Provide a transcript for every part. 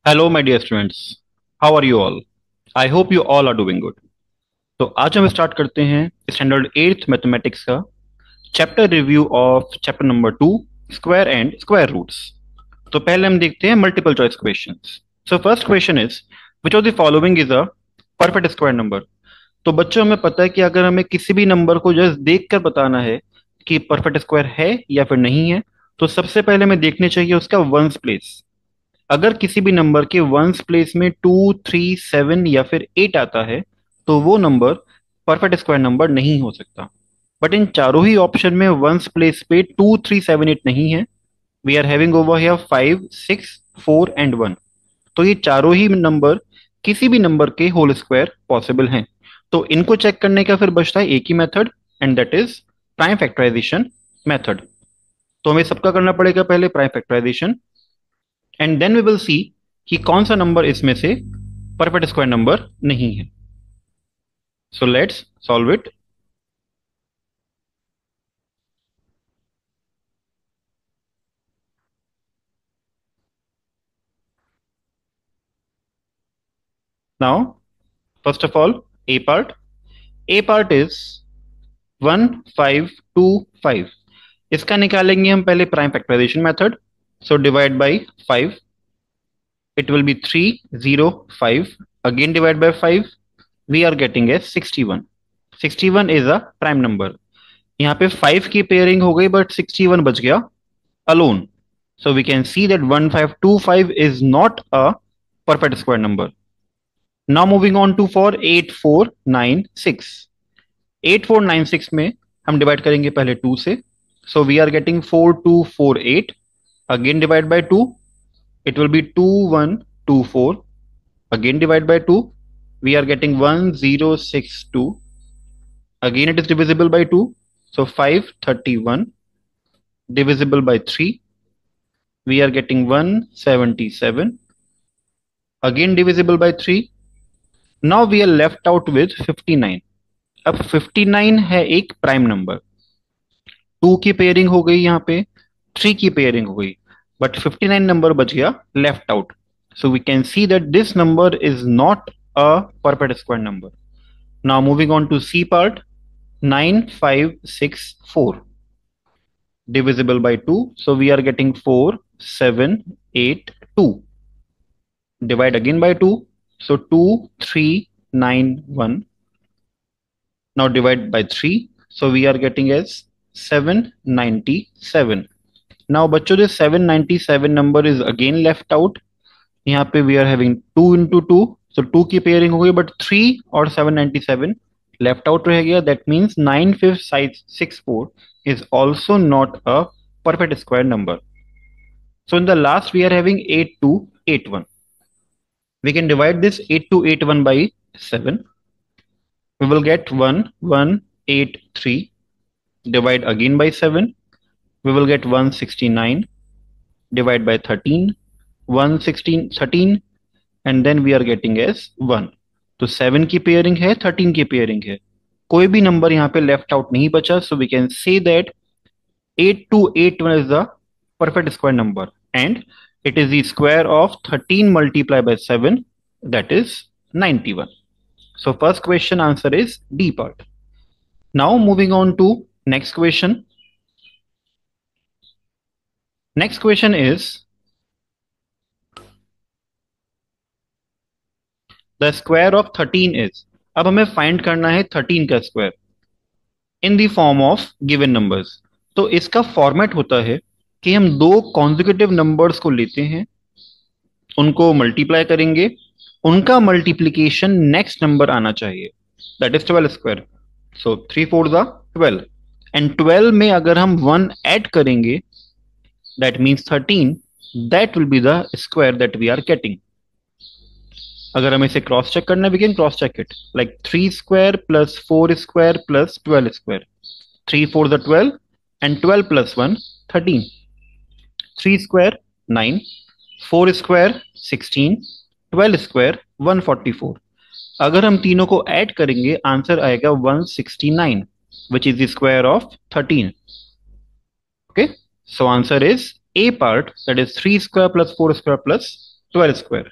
Hello my dear students, how are you all? I hope you all are doing good. तो आज हम start करते हैं standard eighth mathematics का chapter review of chapter number 2, square and square roots. तो पहले हम देखते हैं multiple choice questions. So first question is which of the following is a perfect square number. तो बच्चों, हमें पता है कि अगर हमें किसी भी नंबर को जस्ट देखकर बताना है कि परफेक्ट स्क्वायर है या फिर नहीं है, तो सबसे पहले हमें देखने चाहिए उसका वंस प्लेस। अगर किसी भी नंबर के वंस प्लेस में 2, 3, 7 या फिर 8 आता है, तो वो नंबर परफेक्ट स्क्वायर नंबर नहीं हो सकता। बट इन चारों ही ऑप्शन में वंस प्लेस पे 2, 3, 7, 8 नहीं है। We are having over here 5, 6, 4 and 1। तो ये चारों ही नंबर किसी भी नंबर के होल स्क्वायर पॉसिबल हैं। तो इनको चेक करने का फिर बचता है एक ही method, and that is prime factorisation method. तो हमें सबका करना पड़ेगा पहले prime factorisation, and then we will see कि कौन सा नंबर इसमें से परफेक्ट स्क्वायर नंबर नहीं है। So let's solve it. Now first of all, A part. A part is 1, 5, 2, 5। इसका निकालेंगे हम पहले prime factorisation method. So divide by 5, it will be 3, 0, 5. Again divide by 5, we are getting a 61. 61 is a prime number. यहाँ पे 5 की pairing हो गई but 61 बच गया alone. So we can see that 1525 is not a perfect square number. Now moving on to for 8496. 8496 में हम divide करेंगे पहले 2 से। So we are getting 4248. Again divide by 2, it will be 2124. Again divide by 2, we are getting 1062. Again it is divisible by 2, so 531. Divisible by 3, we are getting 177. Again divisible by 3. Now we are left out with 59. अब 59 है एक prime number. 2 की pairing हो गई, यहाँ पे 3 की pairing हो गई, बट 59 नंबर बच गया left out. So we can see that this number is not a perfect square number. Now moving on to C part. 9564 divisible by 2, so we are getting 4782. Divide again by 2, so 2391. Now divide by 3, so we are getting as 797. Now बच्चों, this 797 number is again left out. यहाँ पे we are having 2 into 2, so 2 की pairing हो गई, but 3 और 797 left out रह गया। That means 9564 is also not a perfect square number. So in the last we are having 8281. We can divide this 8281 by 7. We will get 1183. Divide again by 7. We will get 169. Divide by 13. 116 13, and then we are getting as 1. तो 7 की pairing है, 13 की pairing है, कोई भी number यहाँ पे left out नहीं बचा। So we can say that 8281 is the perfect square number, and it is the square of 13 multiplied by 7, that is 91. So first question answer is D part. Now moving on to next question. Next question is the square of 13 is। अब हमें find करना है 13 का square in the form of given numbers. तो इसका format होता है कि हम दो कॉन्जिक्यूटिव नंबर्स को लेते हैं, उनको मल्टीप्लाई करेंगे, उनका मल्टीप्लीकेशन नेक्स्ट नंबर आना चाहिए, दैट इज 12 स्क्वायर। सो 3 4 ज़ा 12, एंड 12 में अगर हम 1 ऐड करेंगे, that means 13। That will be the square that we are getting. अगर हमें इसे क्रॉस चेक करना है, we can cross check it like 3 square plus 4 square plus 12 square. 3 4 ज़ा 12, and 12 plus 1 13। 3 square 9, 4 square 16, 12 square 144। अगर हम तीनों को ऐड करेंगे, आंसर आएगा 169, विच is the square of 13। Okay, so answer is a part, that is 3 square plus 4 square plus 12 square.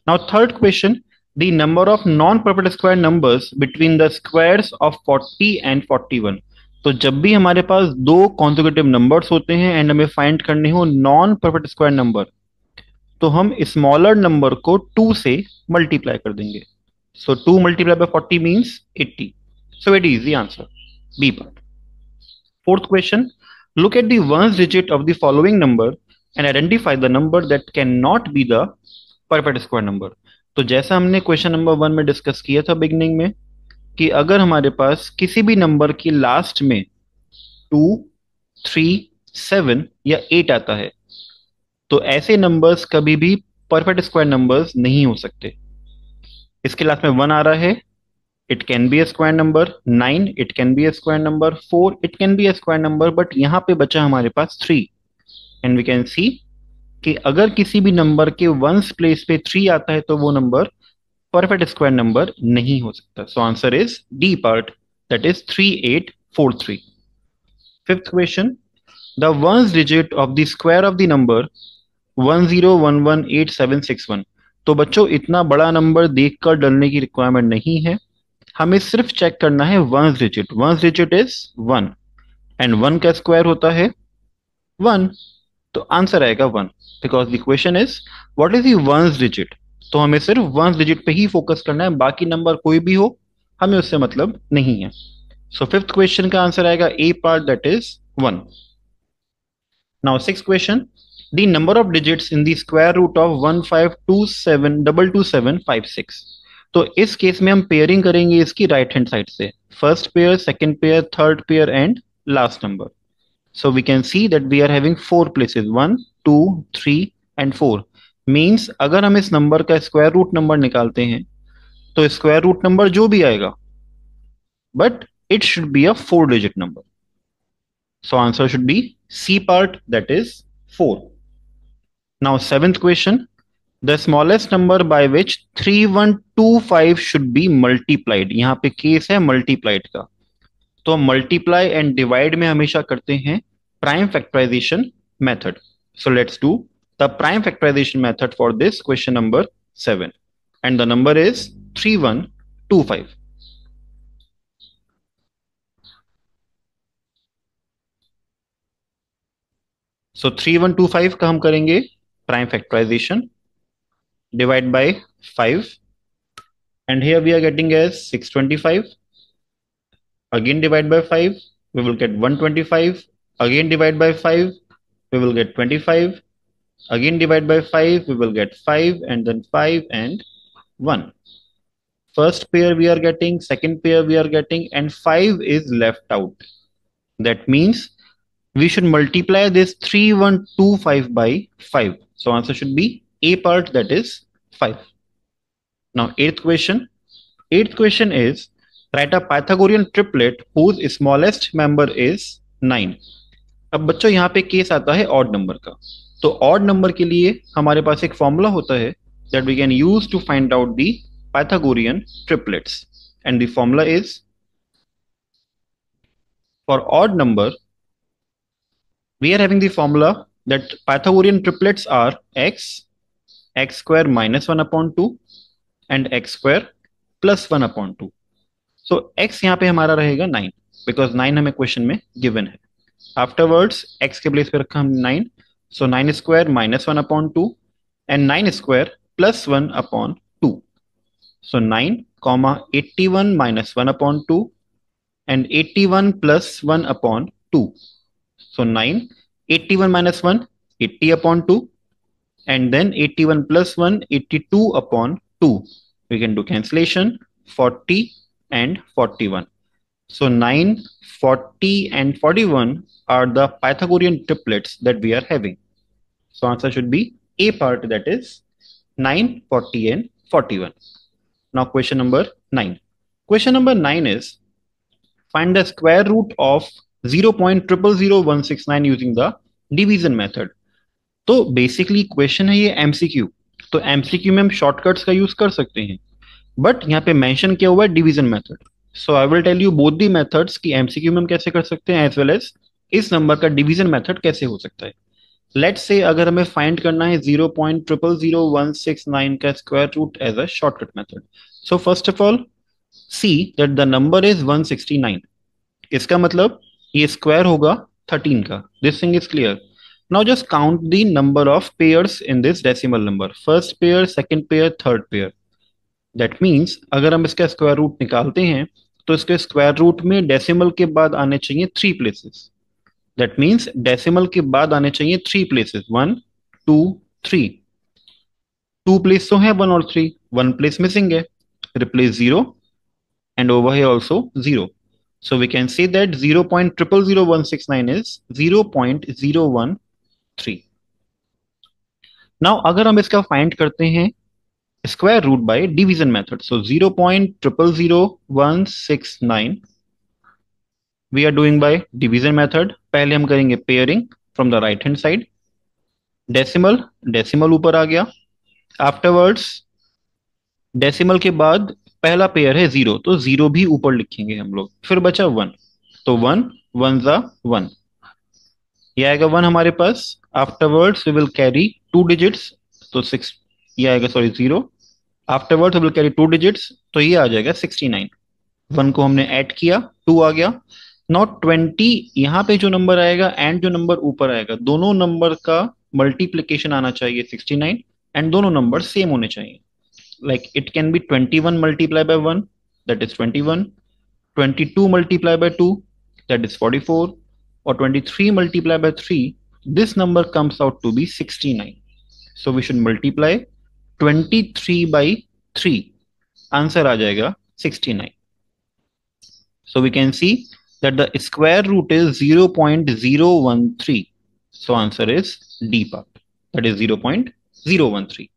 Now third question, the number of non-perfect square numbers between the squares of 40 and 41. तो जब भी हमारे पास दो consecutive numbers होते हैं and हमें find करने हो नॉन परफेक्ट स्क्वायर नंबर, तो हम स्मॉलर नंबर को 2 से मल्टीप्लाई कर देंगे. So 2 multiply by 40 means 80. So it is the answer, B part. Fourth question, look at the ones digit of the following number and identify the number that cannot be the perfect square number. तो जैसा हमने question number 1 में discuss किया था beginning में कि अगर हमारे पास किसी भी नंबर की लास्ट में 2, 3, 7 या 8 आता है तो ऐसे नंबर्स कभी भी परफेक्ट स्क्वायर नंबर्स नहीं हो सकते. इसके लास्ट में 1 आ रहा है, it can be a square number. 9 it can be a square number. 4 it can be a square number. But यहाँ पे बचा हमारे पास 3 एंड वी कैन सी कि अगर किसी भी नंबर के वंस प्लेस पे 3 आता है तो वो नंबर परफेक्ट स्क्वायर नंबर नहीं हो सकता. सो answer is D part, that is 3843. Fifth question, the ones digit of the square of the number 10118761. तो बच्चों इतना बड़ा नंबर देखकर डरने की रिक्वायरमेंट नहीं है, हमें सिर्फ चेक करना है ones digit. Ones digit is 1 and 1 का स्क्वायर होता है 1, तो आंसर आएगा 1 because the question is what is the ones digit. तो हमें सिर्फ वंस डिजिट पे ही फोकस करना है, बाकी नंबर कोई भी हो हमें उससे मतलब नहीं है. सो फिफ्थ क्वेश्चन का आंसर आएगा A part, that is 1. Now sixth question, the number of digits in the square root of 1527222756. तो इस केस में हम पेयरिंग करेंगे इसकी राइट हैंड साइड से, first pair, second pair, third pair and last number. So we can see that we are having 4 places, 1, 2, 3 and 4. Means अगर हम इस नंबर का स्क्वायर रूट नंबर निकालते हैं तो स्क्वायर रूट नंबर जो भी आएगा but it should be a 4 digit number. So answer should be C part, that is 4. Now seventh question, the smallest number by which 3125 should be multiplied. यहाँ पे case है multiplied का, तो multiply and divide में हमेशा करते हैं prime factorisation method. So let's do the prime factorisation method for this question number 7 and the number is 3125. So 3125 का हम करेंगे prime factorisation, divide by 5 and here we are getting as 625. Again divide by 5, we will get 125. Again divide by 5, we will get 25. Again divide by 5, we will get 5 and then 5 and 1. First pair we are getting, second pair we are getting, and 5 is left out. That means we should multiply this 3125 by 5. So answer should be A part, that is 5. Now eighth question. Eighth question is write a Pythagorean triplet whose smallest member is 9. अब बच्चों यहाँ पे case आता है odd number का, तो odd number के लिए हमारे पास एक फॉर्मूला होता है that we can use to find out the Pythagorean triplets, and the formula is for odd number we are having the formula that Pythagorean triplets are x square minus 1 upon 2 and x square plus 1 upon 2. So x यहाँ पे हमारा रहेगा 9 because 9 हमें question में given है. Afterwards x के place पे रखा हमने 9, so 9 square minus 1 upon 2 and 9 square plus 1 upon 2. So 9 comma 81 minus 1 upon 2 and 81 plus 1 upon 2. So 9, 81 minus 1, 80 upon 2. And then 81 plus 1, 82 upon 2. We can do cancellation, 40 and 41. So 9, 40 and 41 are the Pythagorean triplets that we are having. So answer should be A part, that is 9, 40 and 41. Now question number 9. Question number 9 is find the square root of 0.000169 using the division method. तो basically question है ये MCQ, तो MCQ में हम shortcuts का use कर सकते हैं, बट यहाँ पे मेंशन किया हुआ है division method. So I will tell you both the methods कि एमसीक्यू में हम कैसे कर सकते हैं एज वेल एज इस नंबर का डिवीजन मेथड कैसे हो सकता है. लेट्स से अगर हमें फाइंड करना है 0.000169 का square root as a shortcut method, so first of all see that the number is 169. इसका मतलब ये स्क्वायर होगा 13 का. This thing is clear. Now just count the number of pairs in this decimal number. First pair, second pair, third pair. That means अगर हम इसका square root निकालते हैं तो इसके स्क्वायर रूट में डेसिमल के बाद आने चाहिए three places. That means decimal के बाद आने चाहिए three places. One, two, three. Two place तो है वन और थ्री, वन प्लेस मिसिंग है. Replace zero and over here also 0. So we can say that 0.000169 is 0.013. Now अगर हम इसका फाइंड करते हैं square root by division method, so 0.000169 we are doing by division method. पहले हम करेंगे pairing from the right hand side. Decimal, decimal ऊपर आ गया. आफ्टरवर्ड्स डेसिमल के बाद पहला पेयर है जीरो, तो जीरो भी ऊपर लिखेंगे हम लोग. फिर बचा वन, तो वन, वन जा वन, ये आएगा वन हमारे पास. Afterwards we will carry two digits, तो सिक्स, ये आएगा sorry zero. Afterwards we will carry two digits, तो ये आ जाएगा 69. वन को हमने ऐड किया, टू आ गया. नॉट 20, यहाँ पे जो नंबर आएगा एंड जो नंबर ऊपर आएगा दोनों नंबर का मल्टीप्लीकेशन आना चाहिए 69, एंड दोनों नंबर सेम होने चाहिए. Like it can be 21 multiplied by 1, that is 21, 22 multiplied by 2, that is 44, or 23 multiplied by 3, this number comes out to be 69. So we should multiply 23 by 3, answer आ जाएगा 69. So we can see that the square root is 0.013. So answer is D part, that is 0.013.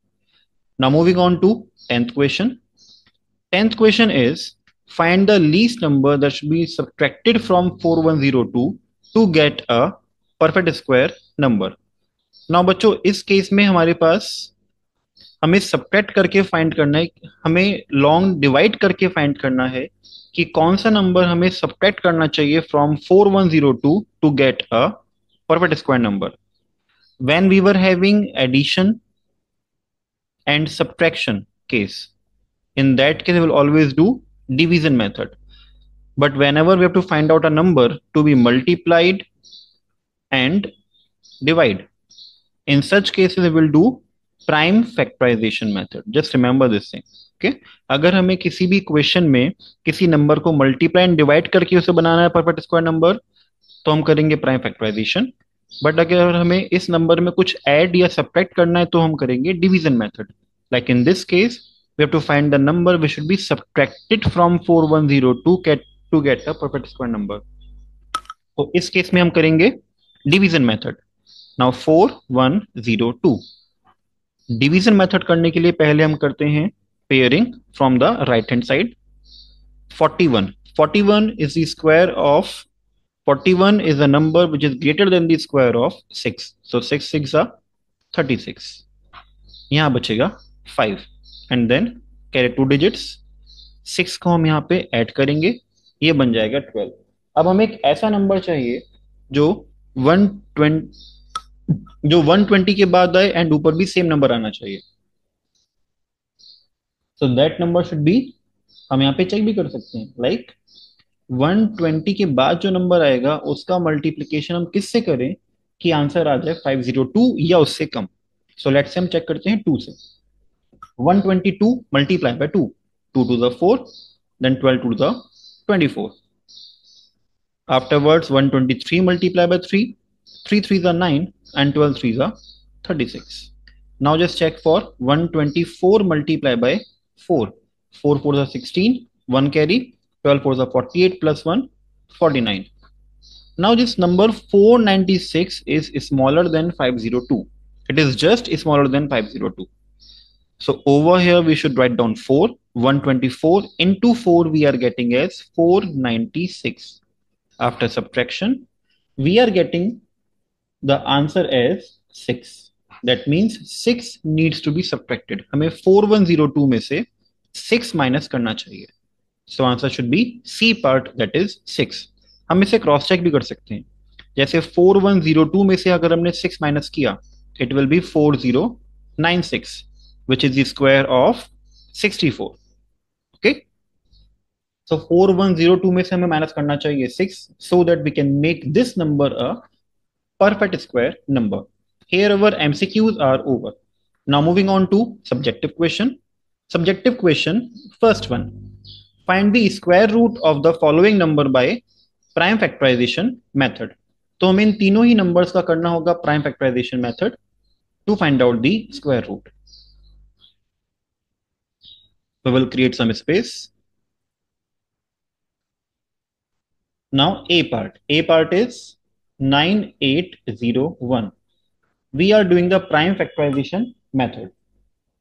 Now moving on to 10th question. 10th question is find the least number that should be subtracted from 4102 to get a perfect square number. Now बच्चों इस case में हमारे पास हमें subtract करके find करना है, हमें long divide करके फाइंड करना है कि कौन सा नंबर हमें सब्ट्रैक्ट करना चाहिए from 4102 to get a perfect square number. When we were having addition and subtraction case, in that case we will always do division method. But whenever we have to find out a number to be multiplied and divide, in such cases we will do prime factorization method. Just remember this thing. Okay, अगर हमें किसी भी question में किसी number को multiply and divide करके उसे बनाना है परफेक्ट स्क्वायर नंबर, तो हम करेंगे प्राइम फैक्टराइजेशन. बट अगर हमें इस नंबर में कुछ ऐड या सब्ट्रैक्ट करना है तो हम करेंगे division method. Like in this case, we have to find the number which should be subtracted from 4102 to get a perfect square number. तो इस केस में हम करेंगे division method. Now 4102 division method करने के लिए पहले हम करते हैं pairing from the right hand side. 41 is the square of 41 is a number which is greater than the square of 6. So 6 6 are 36. यहाँ बचेगा 5 and then carry two digits. 6 को हम यहाँ पे ऐड करेंगे, ये बन जाएगा 12. अब हमें एक ऐसा नंबर चाहिए जो 120 के बाद आए एंड ऊपर भी सेम नंबर आना चाहिए. So that number should B, हम यहाँ पे चेक भी कर सकते हैं, लाइक 120 के बाद जो नंबर आएगा उसका मल्टीप्लीकेशन हम किससे करें कि आंसर आ जाए 502 या उससे कम. सो लेट्स से हम चेक करते हैं 2 से. 122 multiplied by 2, 2 to the 4, then 12 to the 24. Afterwards 123 multiplied by 3, 3 3s are 9 and 12 3s are 36. Now just check for 124 multiplied by 4, 4 4s are 16, 1 carry, 12 4s are 48 plus 1, 49. Now this number 496 is smaller than 502. It is just smaller than 502. So over here we should write down 4. 124 into 4 we are getting as 496. After subtraction we are getting the answer as 6. That means 6 needs to be subtracted. हमें 4102 में से 6 minus करना चाहिए. So answer should be C part, that is 6. हम इसे cross check भी कर सकते हैं. जैसे 4102 में से अगर हमने 6 माइनस किया, it will be 4096, which is the square of 64. Okay, so 4102 में से हमें माइनस करना चाहिए 6, so that we can make this number a perfect square number. Here our MCQs are over. Now moving on to subjective question. Subjective question, first one. Find the square root of the following number by prime factorization method. तो हमें इन तीनों ही numbers का करना होगा prime factorization method to find out the square root. We will create some space. Now A part. A part is 9801. We are doing the prime factorization method.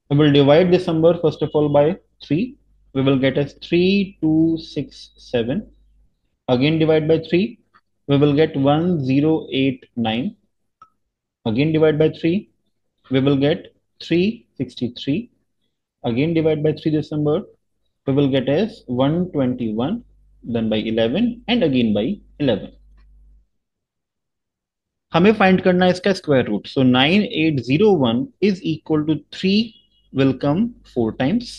We will divide this number first of all by 3. We will get as 3267. Again divide by 3. We will get 1089. Again divide by 3. We will get 363. Again divide by 3 this number. We will get as 121. Then by 11 and again by 11. हमें find करना है इसका square root. So 9801 is equal to 3 will come 4 times.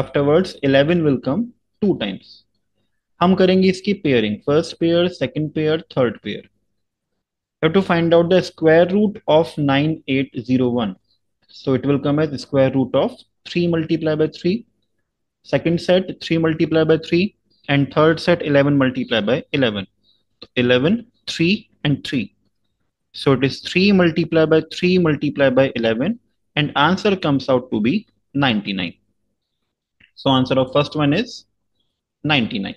Afterwards 11 will come 2 times. हम करेंगे इसकी pairing, first pair, second pair, third pair. You have to find out the square root of 9801. So it will come as square root of 3 multiplied by 3. Second set 3 multiplied by 3, and third set 11 multiplied by 11. 11, 3 and 3. So it is 3 multiplied by 3 multiplied by 11, and answer comes out to be 99. So answer of first one is 99.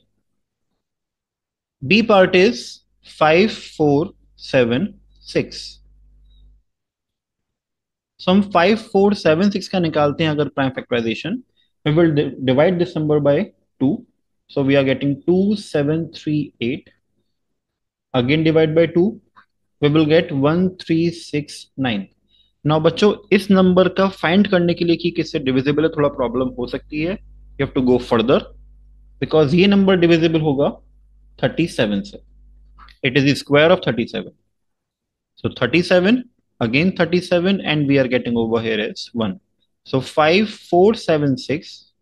B part is 5476. So हम 5476 का निकालते हैं अगर prime factorisation. We will divide this number by 2. So we are getting 2738. Again divide by 2. We will get 1369. Now बच्चों इस नंबर का find करने के लिए कि किससे डिविजिबल है थोड़ा प्रॉब्लम हो सकती है. You have to go further because ये नंबर डिविजिबल होगा 37 से. It is the square of 37. So 37, again 37, and we are getting over here is 1. So 5476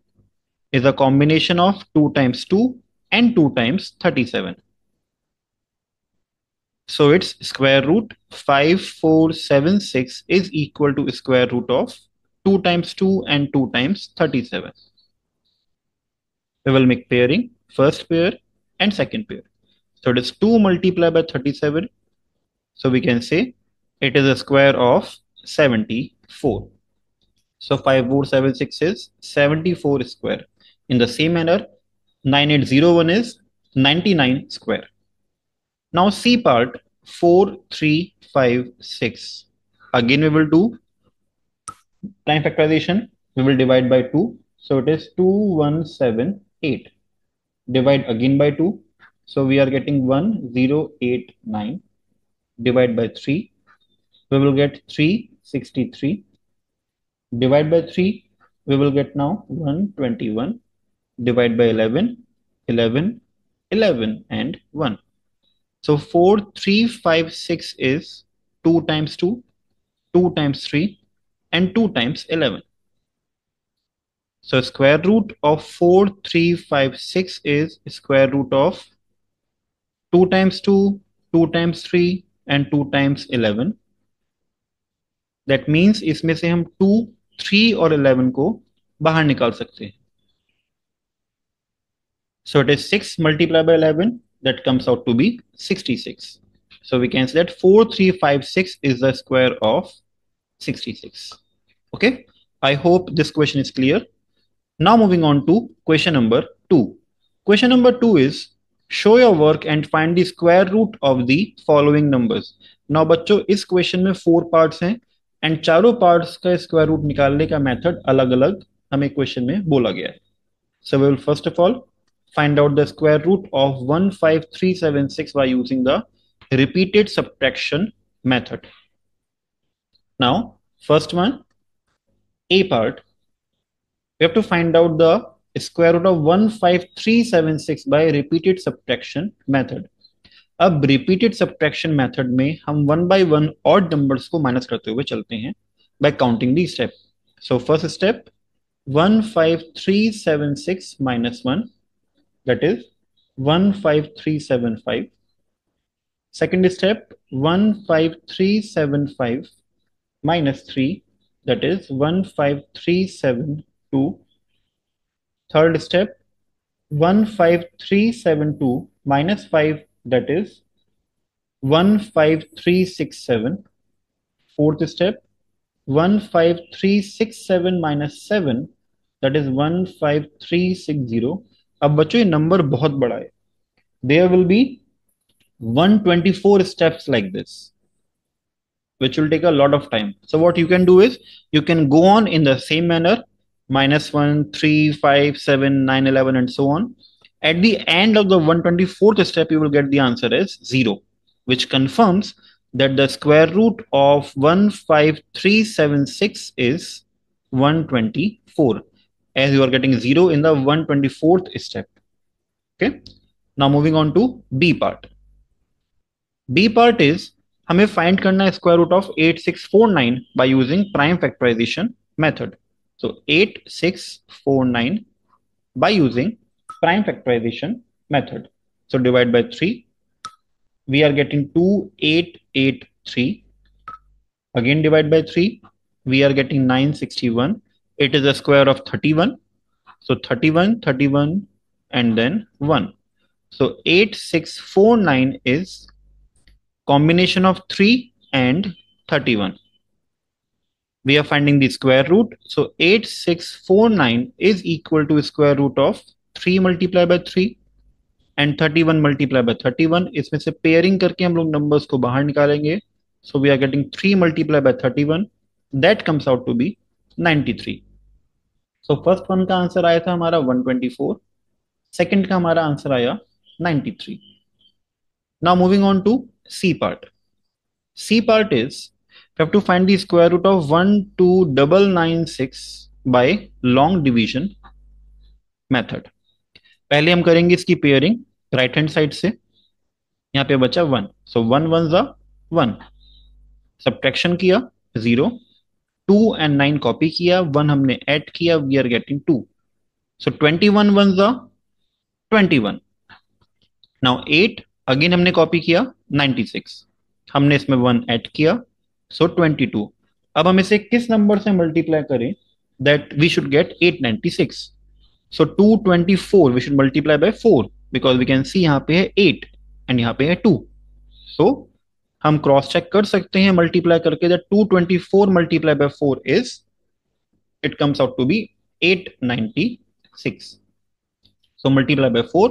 is a combination of 2 times 2 and 2 times 37. So its square root 5476 is equal to square root of 2 times 2 and 2 times 37. We will make pairing, first pair and second pair. So it is 2 multiplied by 37. So we can say it is a square of 74. So 5476 is 74 square. In the same manner, 9801 is 99 square. Now C part 4356. Again we will do prime factorization. We will divide by 2. So it is 2178. Divide again by 2. So we are getting 1089. Divide by 3. We will get 363. Divide by 3. We will get now 121. Divide by 11. 11, 11 and 1. So 4356 is 2 times 2, 2 times 3 and 2 times 11. So square root of 4356 is square root of 2 times 2, 2 times 3 and 2 times 11. That means इसमें से हम 2, 3 और 11 को बाहर निकाल सकते हैं. So it is 6 multiplied by 11. That comes out to be 66. So we can say that 4356 is the square of 66. Okay. I hope this question is clear. Now moving on to question number 2. Question number 2 is show your work and find the square root of the following numbers. Now बच्चों इस question में 4 parts हैं and चारों parts का square root निकालने का method अलग अलग हमें क्वेश्चन में बोला गया है. So we will first of all find out the square root of 15376 by using the repeated subtraction method. Now, first one, A part, we have to find out the square root of 15376 by repeated subtraction method. अब repeated subtraction method में हम one by one odd numbers को minus करते हुए चलते हैं bye counting the step. So first step 15376 minus 1, that is 15375. Second step 15375 minus 3, that is 15372. Third step 15372 minus 5, that is 15367. Fourth step 15367 minus 7, that is 15360. अब बच्चों ये number बहुत बड़ा है. There will be 124 steps like this, which will take a lot of time. So what you can do is you can go on in the same manner, -1, 3, 5, 7, 9, 11, and so on. At the end of the 124th step, you will get the answer as 0, which confirms that the square root of 15376 is 124, as you are getting 0 in the 124th step. Okay. Now moving on to B part. B part is हमें find करना है square root of 8649 by using prime factorization method. So 8649 by using prime factorization method. So divide by 3. We are getting 2883. Again divide by 3. We are getting 961. It is a square of 31. So 31, 31, and then 1. So 8649 is combination of 3 and 31. We are finding the square root. So 8649 is equal to square root of 3 multiplied by 3 and 31 multiplied by 31. इसमें से pairing करके हम लोग numbers को बाहर निकालेंगे. So we are getting 3 multiplied by 31. That comes out to be 93. So first one का answer आया था हमारा 124. Second का हमारा आंसर आया 93. Now moving on to C part. C part is we have to find the square root of 12996 by long division method. पहले हम करेंगे इसकी पेयरिंग राइट हैंड साइड से. यहाँ पे बचा 1. सो 1 1 जा 1. सब्ट्रैक्शन किया 0. 2 and 9 कॉपी किया. 1 हमने ऐड किया. We are getting 2. सो 21 1 जा 21. नाउ 8 अगेन हमने कॉपी किया 96. हमने इसमें 1 ऐड किया. सो 22. अब हम इसे किस नंबर से मल्टीप्लाई करें that we should get 896. So 224 we should multiply by 4 because we can see यहाँ पे है 8 एंड यहाँ पे है 2. सो हम क्रॉस चेक कर सकते हैं मल्टीप्लाई करके that 224 multiply by 4 is it comes out to be 896. So multiply by 4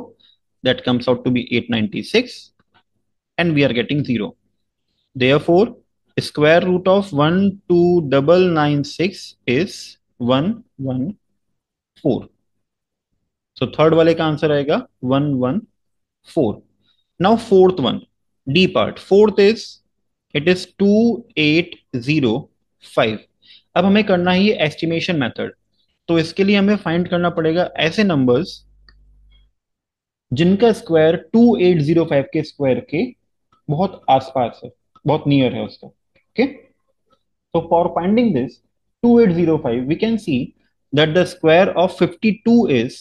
that comes out to be 896 and we are getting 0. Therefore, square root of 12996 is 114. So third वाले का answer आएगा 114. Now fourth one, D part. Fourth is it is 2805. अब हमें करना है ये estimation method. तो इसके लिए हमें फाइंड करना पड़ेगा ऐसे नंबर्स जिनका स्क्वायर 2805 के स्क्वायर के बहुत आसपास है, बहुत नियर है उसका. Okay. So for finding this 2805, we can see that the square of 52 is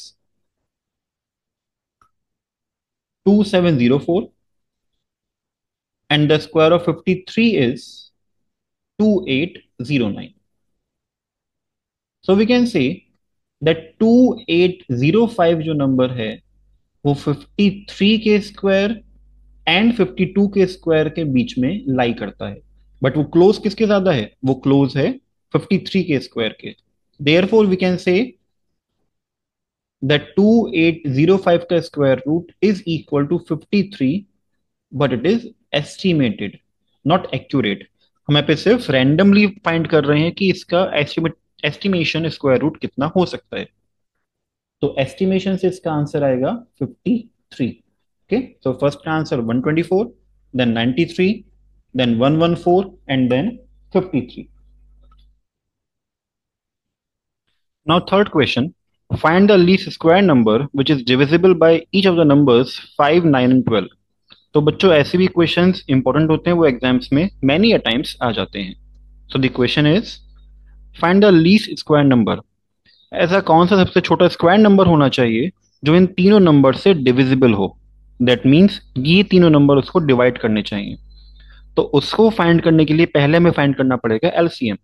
2704 and the square of 53 is 2809. So we can say that 2805 जो नंबर है वो 53 के स्क्वायर एंड 52 के स्क्वायर के बीच में लाई करता है. बट वो क्लोज किसके ज्यादा है? वो क्लोज है 53 के स्क्वायर के. Therefore we can say that 2805 का square root is equal to 53, but it is estimated not accurate. हम यहाँ पे सिर्फ रैंडमली फाइंड कर रहे हैं कि इसका एस्टिमेशन स्क्वायर रूट कितना हो सकता है. तो एस्टिमेशन से इसका आंसर आएगा 53. Okay, so first answer 124, then 93, then 114, and then 53. Now third question, find the least square number which is divisible by each of the numbers 5, 9, and 12. तो बच्चों ऐसे भी क्वेश्चंस इंपॉर्टेंट होते हैं, वो एग्जाम्स में मैनी अ टाइम्स आ जाते हैं. सो the question is find the least square number. ऐसा कौन सा सबसे छोटा स्क्वायर नंबर होना चाहिए जो इन तीनों नंबर से डिविजिबल हो. दैट मीन्स ये तीनों नंबर उसको डिवाइड करने चाहिए. तो उसको फाइंड करने के लिए पहले हमें फाइंड करना पड़ेगा एलसीएम.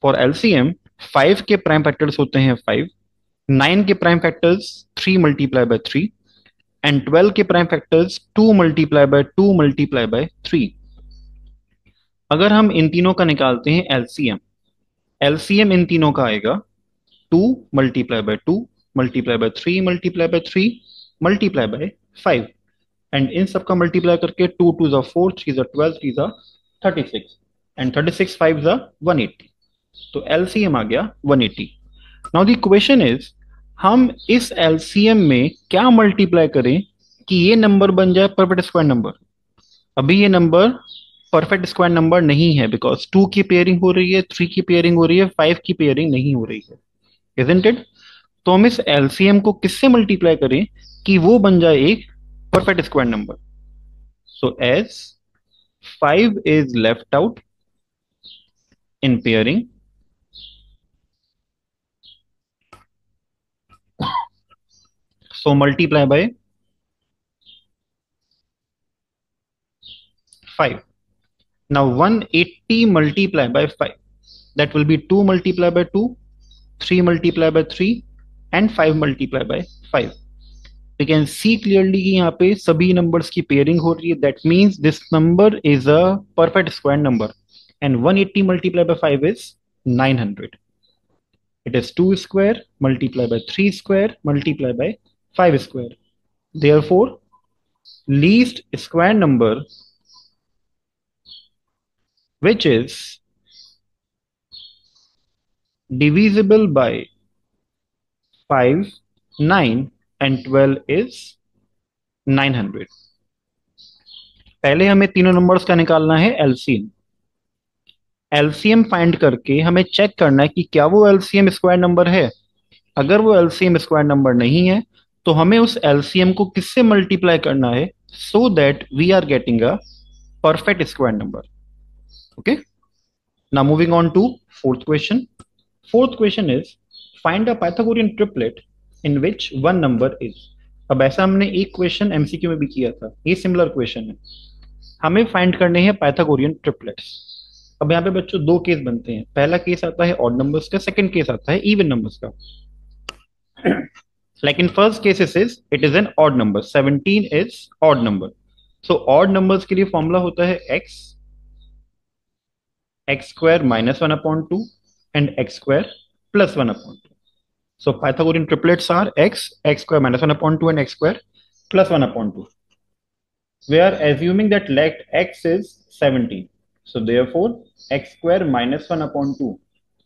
फॉर एलसीएम 5 के प्राइम फैक्टर्स होते हैं 5, 9 के prime factors 3 multiply by 3 and 12 के prime factors 2 multiply bye 2 multiply by 3. अगर हम इन तीनों का निकालते हैं एलसीएम, एलसीएम इन तीनों का आएगा 2 multiply bye 2 multiply by 3 multiply by 3 multiply bye 5. And in सबका मल्टीप्लाई करके 2 2 जा 4, 3 जा 12, 3 जा 36 एंड 36 5 जा 180. तो एलसीएम आ गया 180. नाउ द क्वेश्चन इज हम इस एलसीएम में क्या मल्टीप्लाई करें कि ये नंबर बन जाए परफेक्ट स्क्वायर नंबर. अभी ये नंबर परफेक्ट स्क्वायर नंबर नहीं है बिकॉज 2 की पेयरिंग हो रही है, 3 की पेयरिंग हो रही है, 5 की पेयरिंग नहीं हो रही है. Isn't it? तो हम इस एलसीएम को किससे मल्टीप्लाई करें कि वो बन जाए एक perfect square number. So as 5 is left out in pairing, so multiply by 5. Now 180 multiply by 5, that will be 2 multiply by 2, 3 multiply by 3 and 5 multiply by 5. We can see clearly कि यहाँ पे सभी numbers की pairing हो रही है. That means this number is a perfect square number and 180 multiplied by 5 is 900. It is 2 square multiplied by 3 square multiplied by 5 square. Therefore, least square number which is divisible by 5, 9 and 12 is 900. पहले हमें तीनों numbers का निकालना है LCM. LCM find करके हमें check करना है कि क्या वो एलसीएम स्क्वायर नंबर है. अगर वो एलसीएम स्क्वायर नंबर नहीं है तो हमें उस एलसीएम को किससे मल्टीप्लाई करना है so that we are getting a perfect square number. Okay, now moving on to fourth question. Fourth question is find a Pythagorean triplet in which one number is. अब ऐसा हमने एक क्वेश्चन एमसीक्यू में भी किया था, ये सिमिलर क्वेश्चन है. हमें फाइंड करने हैं पाइथागोरियन ट्रिपलेट्स. अब यहाँ पे बच्चों दो केस बनते हैं. पहला केस आता है ऑड नंबर्स का, सेकंड केस आता है इवन नंबर्स का. Like in first case it is an odd number. 17 is odd number. So odd numbers के लिए फॉर्मूला होता है x square minus 1 upon 2 and x square plus 1 upon 2. So Pythagorean triplets are x square minus 1 upon 2 and x square plus 1 upon 2. We are assuming that let x is 17. So therefore x square minus 1 upon 2,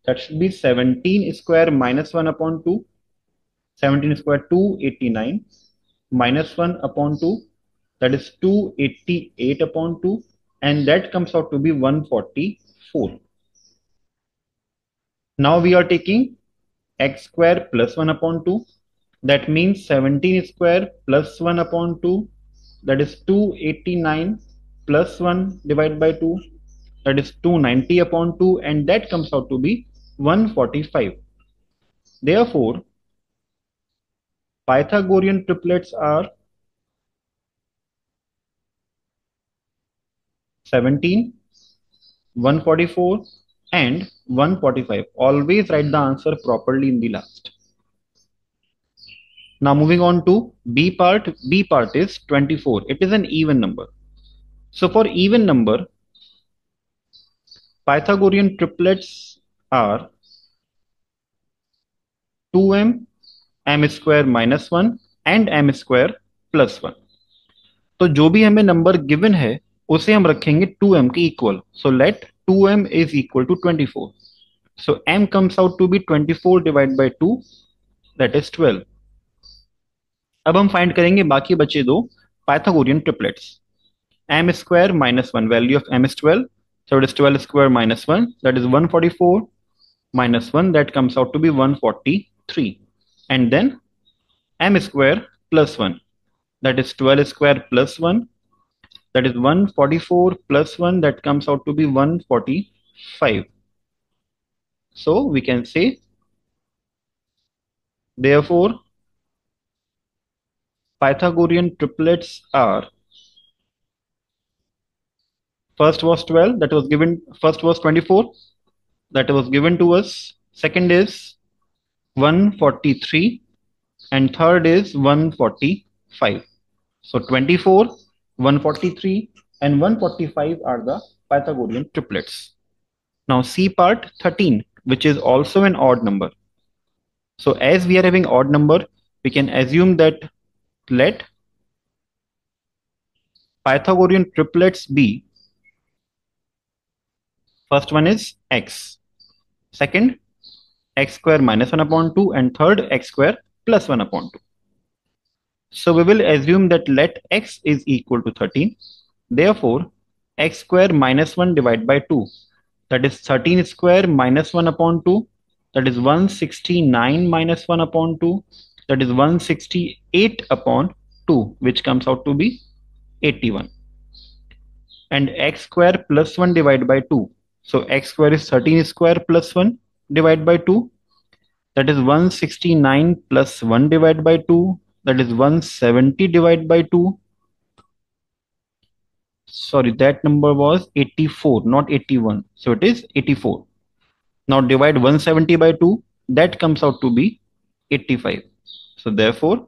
that should be 17 square minus 1 upon 2. 17 square 289 minus 1 upon 2, that is 288 upon 2, and that comes out to be 144. Now we are taking x square plus 1 upon 2, that means 17 square plus 1 upon 2, that is 289 plus 1 divided by 2, that is 290 upon 2, and that comes out to be 145. Therefore Pythagorean triplets are 17, 144 and 145. Always write the answer properly in the last. Now moving on to B part. B part is 24. It is an even number. So for even number, Pythagorean triplets are 2m, m square minus 1 and m square plus 1. तो जो भी हमें number given है उसे हम रखेंगे 2m के equal. So let 2m is equal to 24. So m comes out to be 24 divided by 2, that is 12. अब हम फाइंड करेंगे बाकी बचे दो Pythagorean triplets. m square minus 1, value of m is 12, so it is 12 square minus 1, that is 144 minus 1, that comes out to be 143, and then m square plus 1, that is 12 square plus 1, that is 144 plus 1, that comes out to be 145. So we can say, therefore, Pythagorean triplets are, first was 12, that was given, first was 24, that was given to us, second is 143, and third is 145. So 24, 143, and 145 are the Pythagorean triplets. Now C part 13, which is also an odd number. So as we are having odd number, we can assume that let Pythagorean triplets be, first one is x, second x square minus 1 upon 2, and third x square plus 1 upon 2. So we will assume that let x is equal to 13. Therefore, x square minus 1 divided by 2, that is 13 square minus 1 upon 2, that is 169 minus 1 upon 2, that is 168 upon 2, which comes out to be 81. And x square plus 1 divided by 2. So x square is 13 square plus 1 divided by 2, that is 169 plus 1 divided by 2, that is 170 divided by 2. Sorry, that number was 84, not 81. So it is 84. Now divide 170 by 2, that comes out to be 85. So therefore,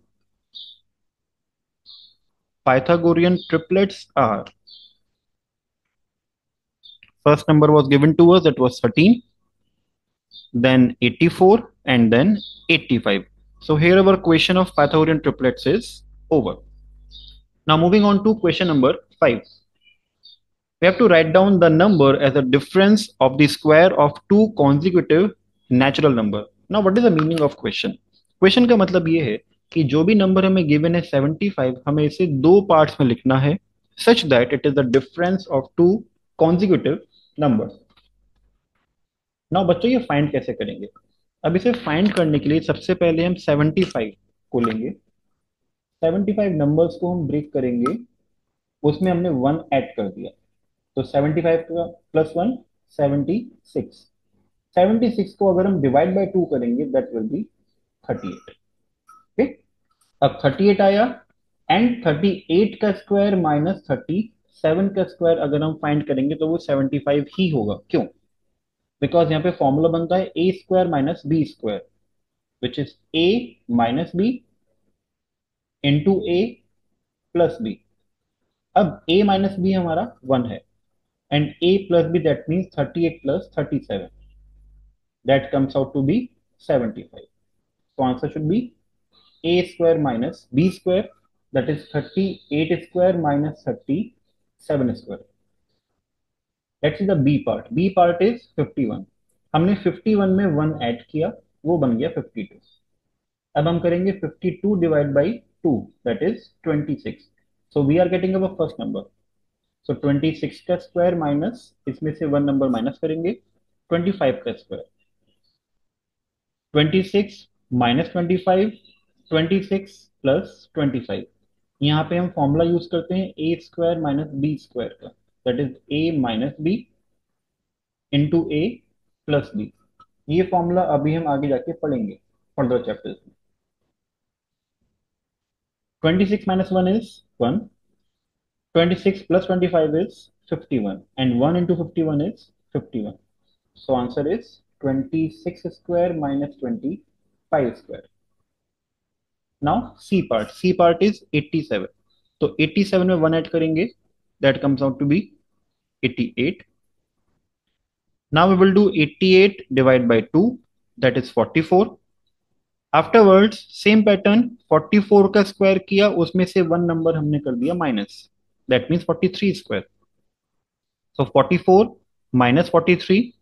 Pythagorean triplets are, first number was given to us, that was 13, then 84, and then 85. So here our question of Pythagorean triplets is over. Now moving on to question number 5. We have to write down the number as a difference of the square of two consecutive natural number. Now what is the meaning of question? Question का मतलब ये है कि जो भी number हमें given है 75, हमें इसे दो पार्ट्स में लिखना है such that it is the difference of two consecutive numbers. Now बच्चों ये फाइंड कैसे करेंगे? अब इसे फाइंड करने के लिए सबसे पहले हम 75 को लेंगे, 75 नंबर्स को हम ब्रेक करेंगे, उसमें हमने 1 ऐड कर दिया, तो 75 का प्लस 1 76, 76 को अगर हम डिवाइड बाय 2 करेंगे दैट विल बी 38. ओके, अब 38 आया, एंड 38 का स्क्वायर माइनस 37 का स्क्वायर अगर हम फाइंड करेंगे तो वो 75 ही होगा. क्यों? बिकॉज यहाँ पे फॉर्मूला बनता है a square minus B square, which is A minus B into A plus b. अब a माइनस बी हमारा 1 है, and a plus b, that means 38 plus 37, that comes out to be 75. So answer should be a square minus b square, that is 38 square minus 37 square. Let's see the b part. B part is 51. हमने 51 में 1 add किया, वो बन गया 52. अब हम करेंगे 52 divide by 2, that is 26. So we are getting our first number. So 26 का स्क्वायर माइनस, इसमें से 1 नंबर माइनस करेंगे, 25 का स्क्वायर, 26 माइनस 25, 26 प्लस 25. यहाँ पे हम फॉर्मूला यूज करते हैं A square minus B square का, that is A minus B into A plus B. ये फॉर्मूला अभी हम आगे जाके पढ़ेंगे फर्दर चैप्टर्स में. 26 minus 1 is 1. 26 plus 25 is 51, and 1 into 51 is 51. So answer is 26 square minus 25 square. Now C part. C part is 87. तो 87 में 1 add करेंगे, that comes out to be 88. Now we will do 88 divided by 2, that is 44. Afterwards same pattern, 44 का square किया, उसमें से 1 number हमने कर दिया minus, that means 43 square. So 44 minus 43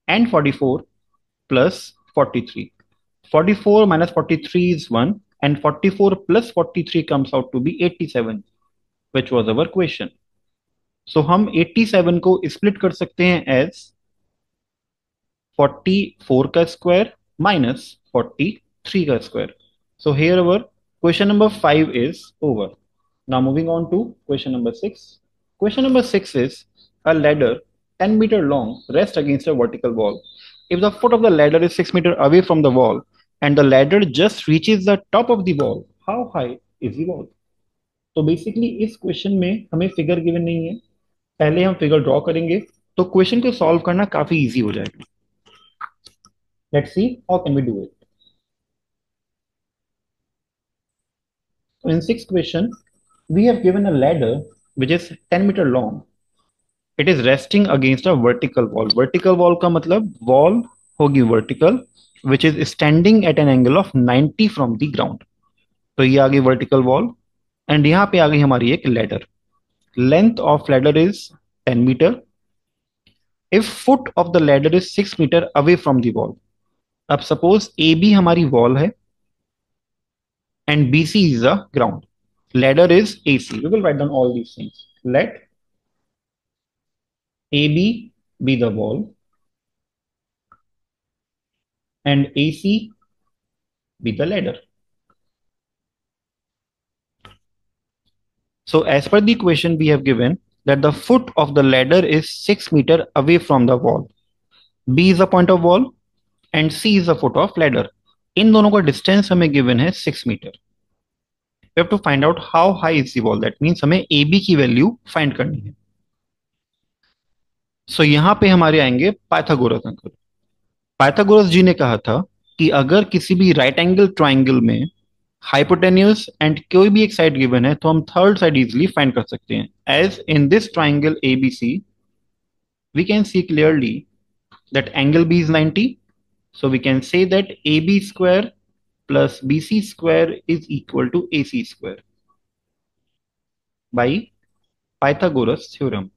and 44 plus 43. 44 minus 43 is 1, and 44 plus 43 comes out to be 87, which was our question. So हम 87 को split कर सकते हैं as 44 का स्क्वायर minus 43 का square. So here our Question number 5 is over. Now moving on to question number 6. Question number 6 is a ladder 10-meter long rests against a vertical wall. If the foot of the ladder is 6 meter away from the wall and the ladder just reaches the top of the wall, how high is the wall? तो basically इस question में हमें figure given नहीं है, पहले हम figure draw करेंगे तो क्वेश्चन को सॉल्व करना काफी इजी हो जाएगा. Let's see how can we do it. So in sixth question, we have given a ladder which is 10-meter long. It is resting against a vertical wall. Vertical wall का मतलब wall होगी vertical, which is standing at an angle of 90 from the ground. तो ये आ गई vertical wall and यहाँ पे आ गई हमारी एक ladder. Length of ladder is 10 meter. If foot of the ladder is 6 meter away from the wall. अब suppose AB हमारी wall है and BC is the ground. Ladder is AC. We will write down all these things. Let AB be the wall and AC be the ladder. So as per the equation we have given that the foot of the ladder is 6 meter away from the wall. B is the point of wall and C is the foot of ladder. इन दोनों का distance हमें given है 6 meter. We have to find out how high is the wall. That means हमें AB की value find करनी है. So यहाँ पे हमारे आएंगे पाइथागोरस अंकल. पाइथागोरस जी ने कहा था कि अगर किसी भी राइट एंगल ट्राइंगल में हाइपोटेन्यूस एंड कोई भी एक साइड गिवन है तो हम थर्ड साइड इजीली फाइंड कर सकते हैं. As in this triangle ABC we can see clearly that angle B is 90, so we can say that AB square plus BC square is equal to AC square by Pythagoras theorem.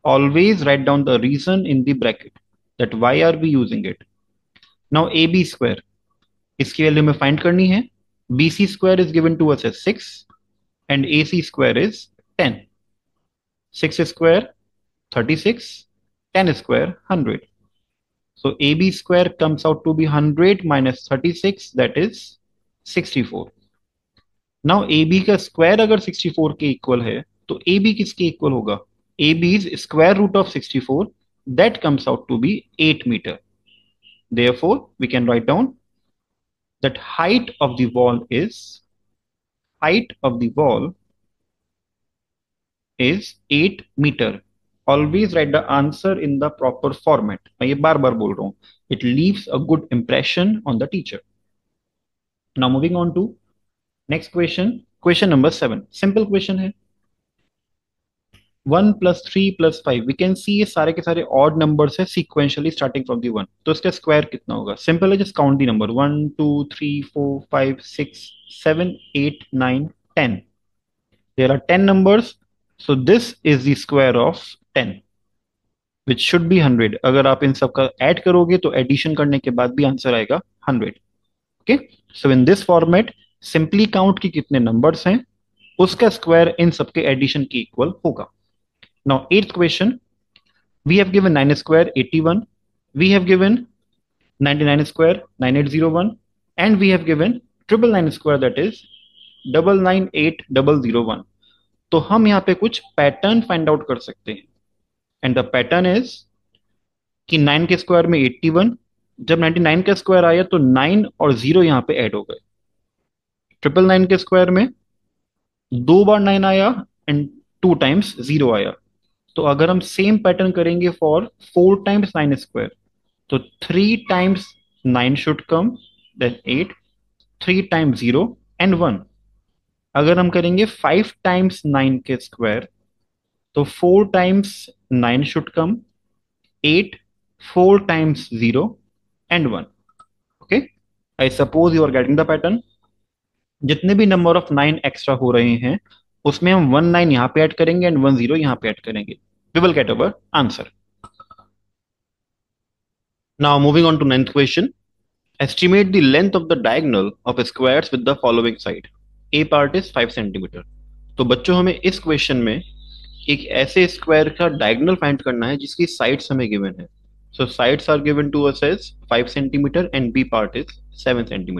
Always write down the reason in the bracket that why are we using it. Now AB square इसकी value में find करनी है. BC square is given to us as 6 and AC square is 10. 6 square 36, 10 square 100. So AB square comes out to be 100 minus 36, that is 64. Now AB का square अगर 64 के equal है तो AB किसके इक्वल होगा? AB is square root of 64, that comes out to be 8 meter. Therefore we can write down that height of the wall is 8 meter. Always write the answer in the proper format. मैं ये बार बार बोल रहा हूँ. It leaves a good impression on the teacher. Now moving on to next question. Question number 7. Simple question है. 1 plus 3 plus 5. We can see ये सारे के सारे odd numbers है sequentially starting from the 1. तो इसका square कितना होगा? Simple है, just count the number. 1, 2, 3, 4, 5, 6, 7, 8, 9, 10. There are 10 numbers. So this is the square of 10. Which should be 100. अगर आप इन सब का ऐड करोगे तो एडिशन करने के बाद भी आंसर आएगा 100. Okay, so in this format simply count की कितने नंबर्स हैं उसका स्क्वायर इन सबके एडिशन के इक्वल होगा. Now eighth question. We have given 9 square 81, we have given 99 square 9801 and we have given 999 square that is 998001. तो हम यहाँ पे कुछ पैटर्न फाइंड आउट कर सकते हैं. एंड द पैटर्न इज कि 9 के स्क्वायर में 81, जब 99 का स्क्वायर आया तो 9 और 0 यहाँ पे ऐड हो गए. 999 के स्क्वायर में 2 बार 9 आया एंड 2 टाइम्स 0 आया. तो अगर हम सेम पैटर्न करेंगे फॉर 4 टाइम्स 9 स्क्वायर तो 3 times 9 should come, then 8, 3 times 0 and 1. अगर हम करेंगे 5 टाइम्स 9 के स्क्वायर तो 4 times 9 should come, 8, 4 times 0 and 1. Okay, I suppose you are getting the pattern. जितने भी नंबर ऑफ 9 एक्स्ट्रा हो रहे हैं उसमें हम 1 9 यहाँ पे ऐड करेंगे एंड 1 0 यहाँ पे ऐड करेंगे. We will get our answer. Now moving on to 9th question. Estimate the length of the diagonal of squares with the following side. A part is 5 cm. तो बच्चों हमें इस क्वेश्चन में एक ऐसे स्क्वायर का डायगोनल फाइंड करना है जिसकी साइड्स हमें गिवन है. So sides are given to us as 5 cm and B part is 7 cm.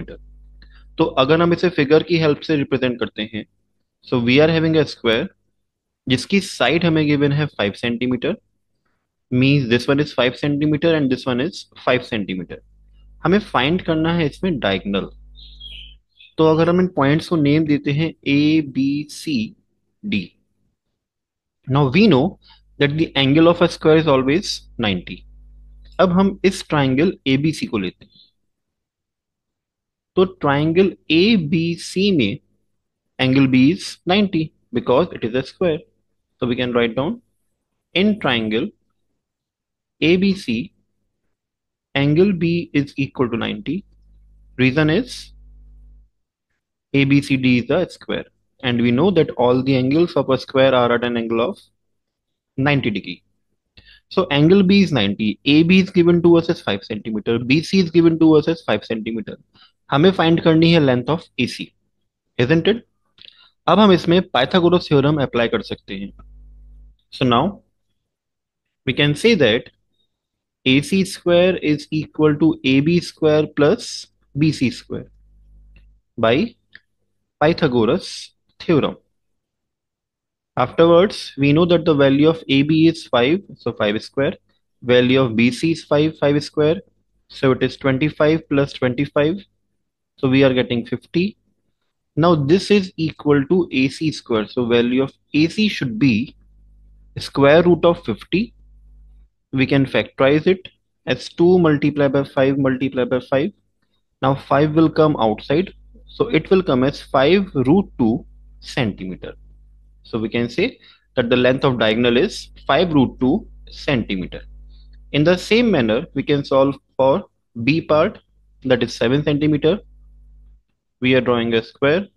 तो अगर हम इसे फिगर की हेल्प से रिप्रेजेंट करते हैं, so we are having a square जिसकी साइड हमें गिवन है 5 centimetre, means this one is 5 centimetre and this one is 5 centimetre. हमें फाइंड करना है इसमें डायगोनल। तो अगर हम इन पॉइंट्स को नेम देते हैं A B C D, now we know that the angle of a square is always 90। अब हम इस ट्राइंगल एबीसी को लेते हैं। तो ट्राइंगल ए बी सी में angle B is 90 because it is a square. So we can write down in triangle ABC, angle B is equal to 90. Reason is ABCD is a square. And we know that all the angles of a square are at an angle of 90 degree. So angle B is 90. AB is given to us as 5 centimeter. BC is given to us as 5 centimeter. हमें find करनी है length of AC, isn't it? अब हम इसमें Pythagoras theorem apply कर सकते हैं. So now we can say that AC square is equal to AB square plus BC square by Pythagoras theorem. Afterwards, we know that the value of AB is 5, so 5 square. Value of BC is 5, 5 square. So it is 25 plus 25. So we are getting 50. Now this is equal to AC square. So value of AC should be square root of 50. We can factorize it as 2 multiplied by 5 multiplied by 5. Now 5 will come outside, so it will come as 5 root 2 centimeter. So we can say that the length of diagonal is 5 root 2 centimeter. In the same manner, we can solve for B part, that is 7 centimeter. We are drawing a square,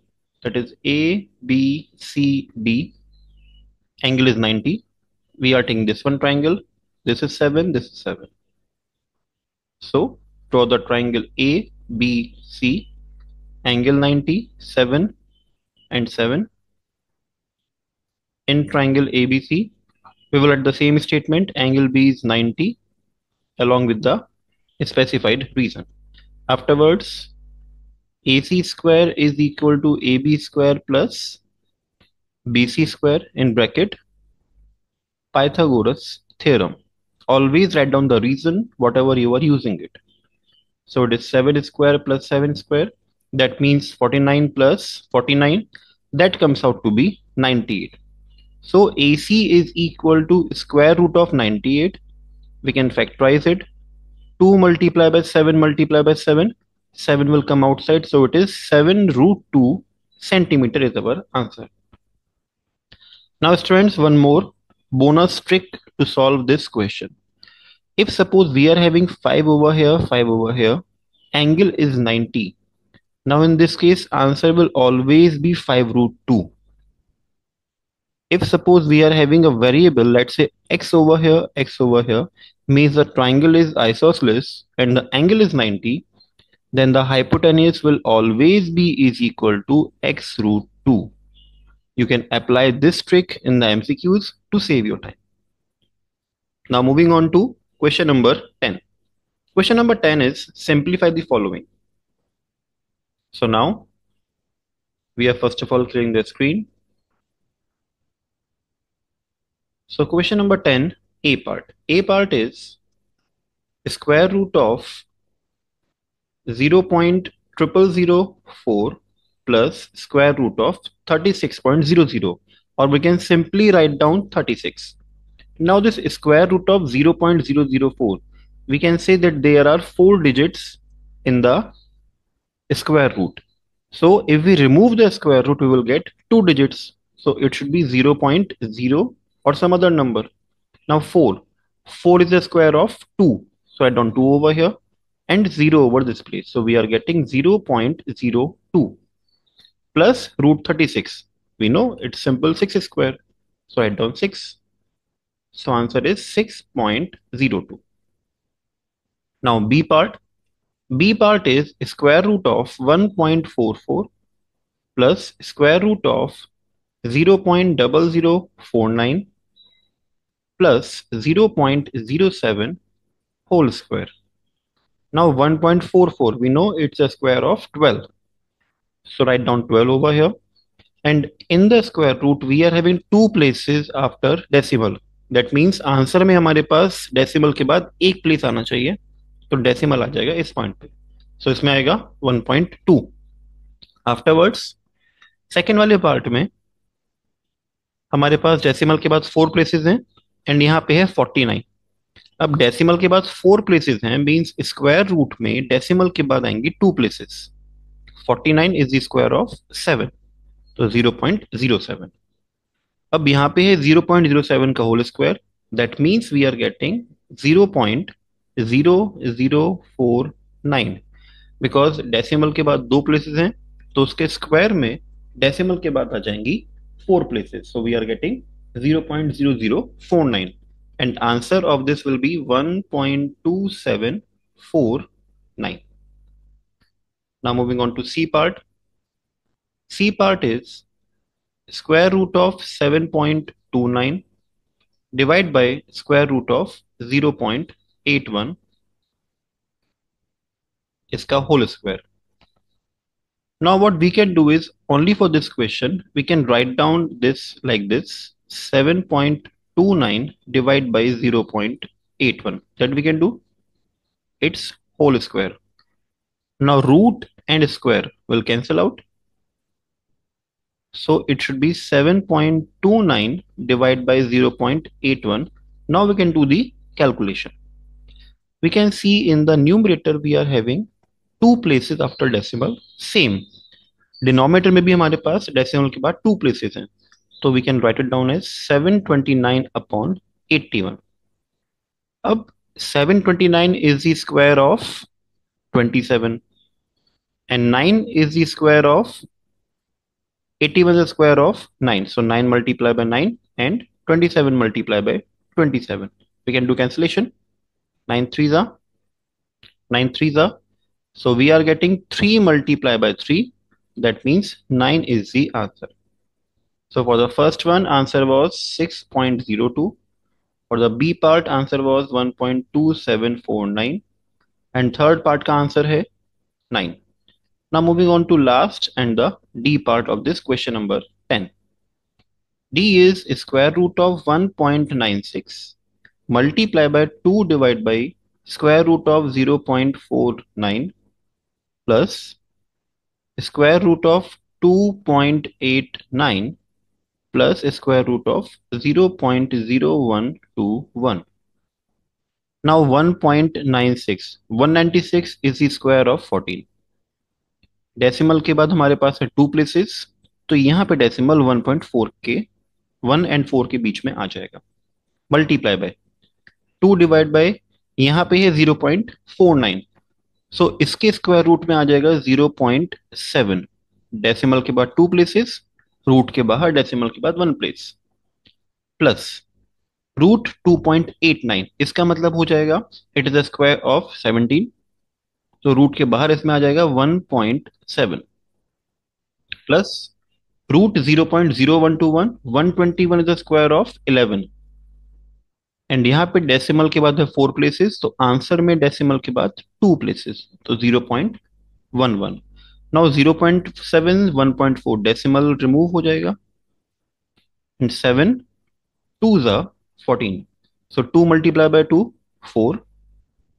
that is A, B, C, D. Angle is 90. We are taking this one triangle. This is 7, this is 7. So draw the triangle A, B, C. Angle 90, 7 and 7. In triangle ABC, we will write the same statement, angle B is 90 along with the specified reason. Afterwards, AC square is equal to AB square plus BC square in bracket Pythagoras theorem. Always write down the reason whatever you are using it. So it is 7 square plus 7 square. That means 49 plus 49. That comes out to be 98. So AC is equal to square root of 98. We can factorize it. 2 multiplied by 7 multiplied by 7. 7 will come outside. So it is 7 root 2 centimeter is our answer. Now students, one more bonus trick to solve this question. If suppose we are having 5 over here, 5 over here, angle is 90. Now in this case, answer will always be 5 root 2. If suppose we are having a variable, let's say x over here, means the triangle is isosceles and the angle is 90, then the hypotenuse will always be is equal to x root 2. You can apply this trick in the MCQs to save your time. Now moving on to question number 10. Question number 10 is simplify the following. So now we are first of all clearing the screen. So question number 10, A part. A part is square root of 0.0004 plus square root of 36.00, or we can simply write down 36. Now this square root of 0.004, we can say that there are 4 digits in the square root. So if we remove the square root, we will get 2 digits. So it should be 0.0 or some other number. Now 4 is the square of 2. So add on 2 over here and 0 over this place. So we are getting 0.02 plus root 36. We know it's simple 6 square. So add down 6. So answer is 6.02. Now B part. B part is square root of 1.44 plus square root of 0.0049 plus 0.07 whole square. Now 1.44, we know it's a square of 12. So write down 12 over here. And in the square root, we are having two places after decimal. That means answer में हमारे पास decimal के बाद एक place आना चाहिए, तो decimal आ जाएगा इस पॉइंट पे. सो इसमें आएगा 1.2. आफ्टरवर्ड्स सेकेंड वाले पार्ट में हमारे पास डेसिमल के बाद फोर प्लेसेस हैं एंड यहाँ पे है 49. अब डेसिमल के बाद फोर प्लेसेस हैं मींस स्क्वायर रूट में डेसिमल के बाद आएंगी two places. 49 is the square of 7, तो 0.07. अब यहाँ पे है 0.07 का whole square. That means we are getting 0.0049, because decimal के बाद दो प्लेसेस हैं तो उसके स्क्वायर में डेसिमल के बाद आ जाएंगी four places. So we are getting 0.0049 and answer of this will be 1.2749. Now moving on to C part. C part is square root of 7.29 divide by square root of 0.81 इसका whole square. Now what we can do is, only for this question we can write down this like this: 7.29 divided by 0.81. That we can do its whole square. Now root and square will cancel out, so it should be 7.29 divided by 0.81. Now we can do the calculation. We can see in the numerator we are having two places after decimal. Same denominator में भी हमारे पास decimal के बाद to places हैं, तो we can write it down as 729 upon 81. अब 729 is the square of 27 and 9 is the square of 81 is square of 9. So 9 multiplied by 9 and 27 multiplied by 27. We can do cancellation. 9 threes are 9 threes are. So we are getting 3 multiplied by 3. That means 9 is the answer. So for the first one, answer was 6.02. For the B part, answer was 1.2749. And third part का answer है 9. Now moving on to last and the D part of this question number 10. D is square root of 1.96 multiply by 2 divided by square root of 0.49 plus square root of 2.89 plus square root of 0.0121. Now 1.96 is the square of 14. Decimal के बाद हमारे पास है to places, तो यहाँ पे decimal 1.4 के 1 and 4 के बीच में आ जाएगा. मल्टीप्लाई बाय 2 डिवाइड बाय यहाँ पे है 0.49, सो इसके स्क्वायर रूट में आ जाएगा 0.7. डेसिमल के बाद टू प्लेसेस, रूट के बाहर डेसिमल के बाद वन प्लेस, प्लस रूट 2.89. इसका मतलब हो जाएगा it is the square of 17, तो रूट के बाहर इसमें आ जाएगा 1.7 plus root 0.0121. 121 is the square of 11 and यहाँ पे डेसिमल के बाद है फोर प्लेसेस, तो आंसर में डेसिमल के बाद टू प्लेसेस, तो 0.11. नाउ 0.7 1.4 डेसिमल रिमूव हो जाएगा एंड 7 2 ज़ा 14, so 2 multiplied by 2 4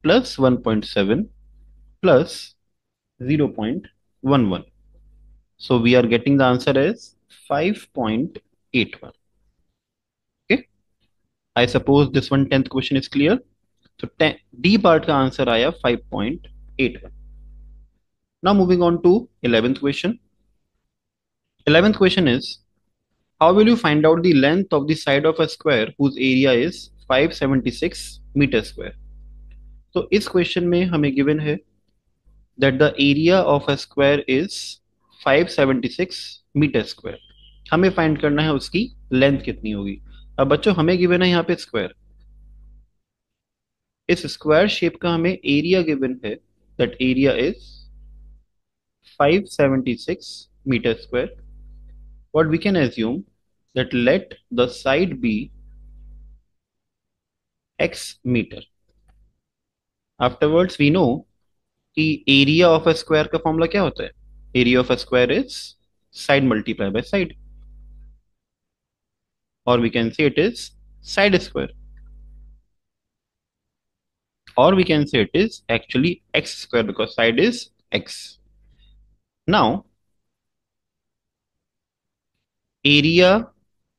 plus 1.7 plus 0.11. So we are getting the answer as 5.81. Okay, I suppose this one 10th question is clear. So D part का answer आया 5.81. Now moving on to 11th question. 11th question is, how will you find out the length of the side of a square whose area is 576 meter square? तो इस question में हमें given है that the area of a square is 576 meter square. हमें find करना है उसकी length कितनी होगी. अब बच्चों हमें गिवन है यहाँ पे स्क्वायर, इस स्क्वायर शेप का हमें एरिया गिवन है, that area is 576 meter square. What we can assume that let the side be x meter. Afterwards we know कि एरिया ऑफ अ स्क्वायर का फॉर्मूला क्या होता है. area of a square is side multiplied by side, or we can say it is side square, or we can say it is actually x square because side is x. Now area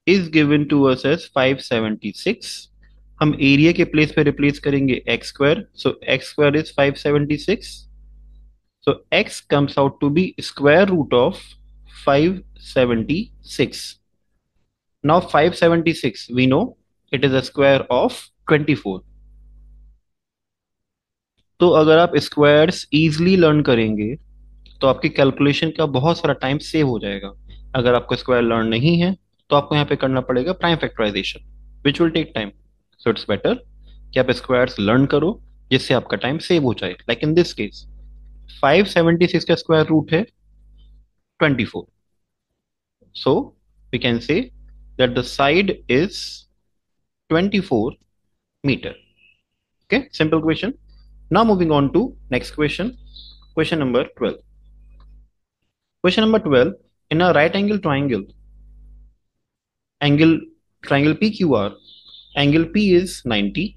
is given to us as 576. हम area के place पे replace करेंगे x square, so x square is 576. So x comes out to be square root of 576. Now 576 we know it is a square of 24. तो अगर आप squares easily learn करेंगे तो आपकी कैलकुलेशन का बहुत सारा टाइम सेव हो जाएगा. अगर आपको स्क्वायर लर्न नहीं है तो आपको यहाँ पे करना पड़ेगा prime factorization, which will take time. So it's better कि आप स्क्वायर्स लर्न करो जिससे आपका टाइम सेव हो जाए. लाइक इन दिस केस 576 का स्क्वायर रूट है 24. So we can say that the side is 24 meter. Okay, simple question. Now moving on to next question. Question number 12. Question number 12. In a right angle triangle, triangle PQR, angle P is 90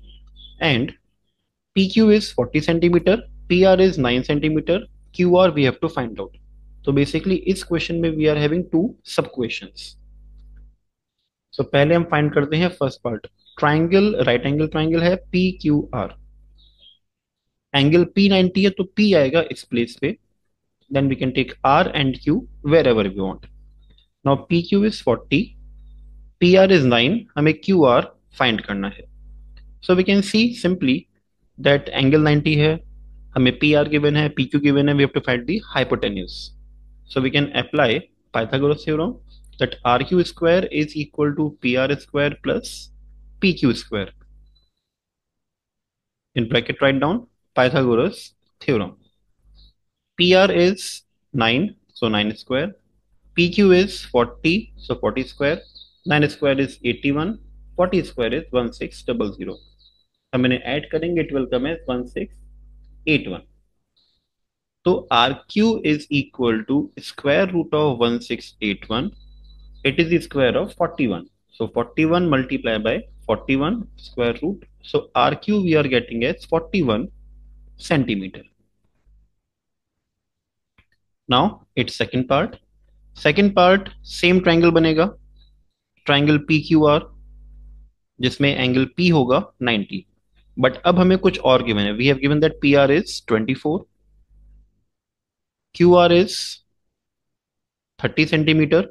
and PQ is 40 centimeter, PR is 9 centimeter, QR we have to find out. So basically इस question में we are having two sub questions. So पहले हम find करते हैं first part. Triangle right angle triangle है P Q R, angle P 90 है तो P आएगा इस प्लेस पे, then we can take R and Q wherever we want. Now P Q is 40, P R is 9, हमें Q R find करना है. So we can see simply that angle 90 है, हमें पी आर गिवन है, P Q given है, we have to find the hypotenuse. So we can apply Pythagoras theorem that RQ square is equal to PR square plus PQ square. In bracket write down Pythagoras theorem. PR is 9, so 9 square. PQ is 40, so 40 square. 9 square is 81. 40 square is 1600. हम इन्हें add करेंगे, it will come as 1681. तो RQ is equal to square root of 1681. It is the square of 41. So 41 multiplied by 41 square root. So RQ we are getting as 41 centimeter. Now its second part. Second part same triangle बनेगा, triangle PQR जिसमें angle P होगा 90. But अब हमें कुछ और given है. We have given that PR is 24, QR is 30 centimeter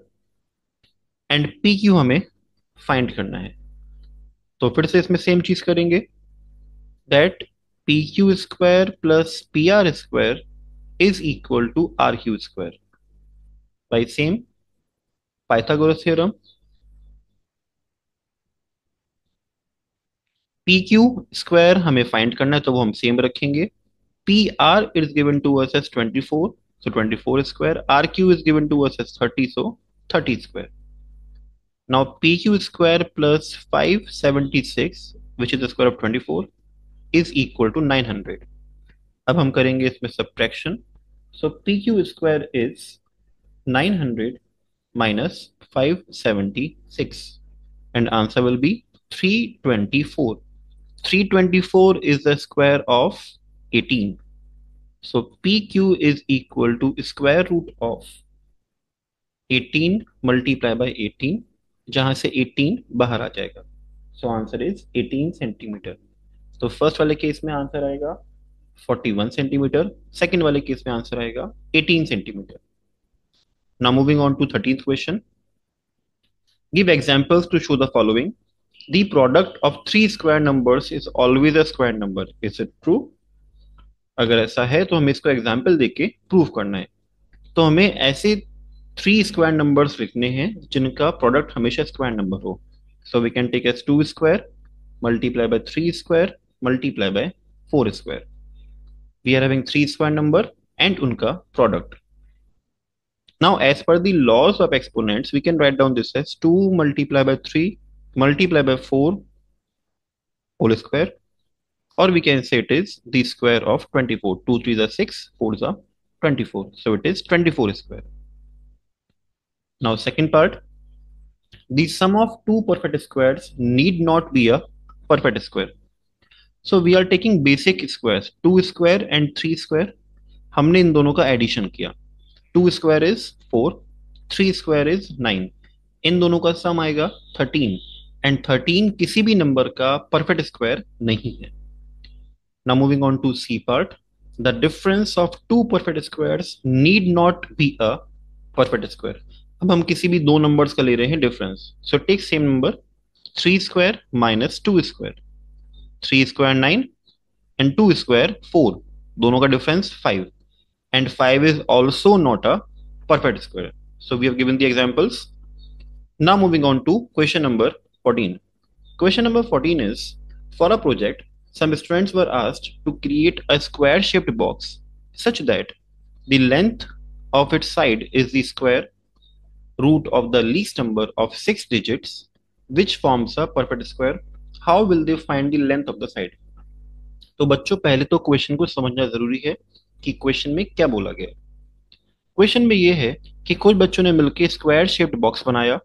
and P Q हमें find करना है. तो फिर से इसमें सेम चीज करेंगे, that P Q square plus P R square is equal to R Q square by same Pythagoras theorem. P Q square हमें फाइंड करना है तो वो हम सेम रखेंगे. P R is given to us as 24, so 24 square. RQ is given to us as 30, so 30 square. Now PQ square plus 576, which is the square of 24, is equal to 900. अब हम करेंगे इसमें subtraction. So PQ square is 900 minus 576, and answer will be 324. 324 is the square of 18. So PQ is equal to square root of 18 multiplied by 18, जहां से 18 बाहर आ जाएगा. So answer is 18 centimetre. तो फर्स्ट वाले केस में आंसर आएगा 41 centimetre, second वाले केस में आंसर आएगा 18 centimetre. Now moving on to 13th question. Give examples to show the following. The product of three square numbers is always a square number. Is it true? अगर ऐसा है तो हमें इसको example देके प्रूव करना है. तो हमें ऐसे 3 स्क्वायर नंबर्स लिखने हैं जिनका प्रोडक्ट हमेशा स्क्वायर नंबर हो. So we can take as 2 square multiply by 3 square multiply by 4 square. We are having 3 square number and उनका product. Now as per the laws of exponents we can write down this as 2 multiply by 3 multiply by 4 whole square, or we can say it is the square of 24. 2 3s are 6, 4s are 24. So it is 24 square. Now second part, the sum of two perfect squares need not be a perfect square. So we are taking basic squares, 2 square and 3 square. हमने इन दोनों का addition किया. 2 square is 4, 3 square is 9. इन दोनों का सम आएगा 13 and 13 किसी भी number का परफेक्ट स्क्वायर नहीं है. Now moving on to C part, the difference of two perfect squares need not be a perfect square. अब हम किसी भी दो नंबर्स का ले रहे हैं difference. So take same number 3 square minus 2 square. 3 square 9 and 2 square 4. दोनों का difference 5. And 5 is also not a perfect square. So we have given the examples. Now moving on to question number 14. Question number 14 is, for a project, some students were asked to create a square shaped box such that the length of its side is the square root of the least number of 6 digits, which forms a perfect square. How will they find the length of the side? तो बच्चों पहले तो question को समझना जरूरी है कि question में क्या बोला गया. क्वेश्चन में ये है कि कुछ बच्चों ने मिलकर स्क्वायर शेप्ड बॉक्स बनाया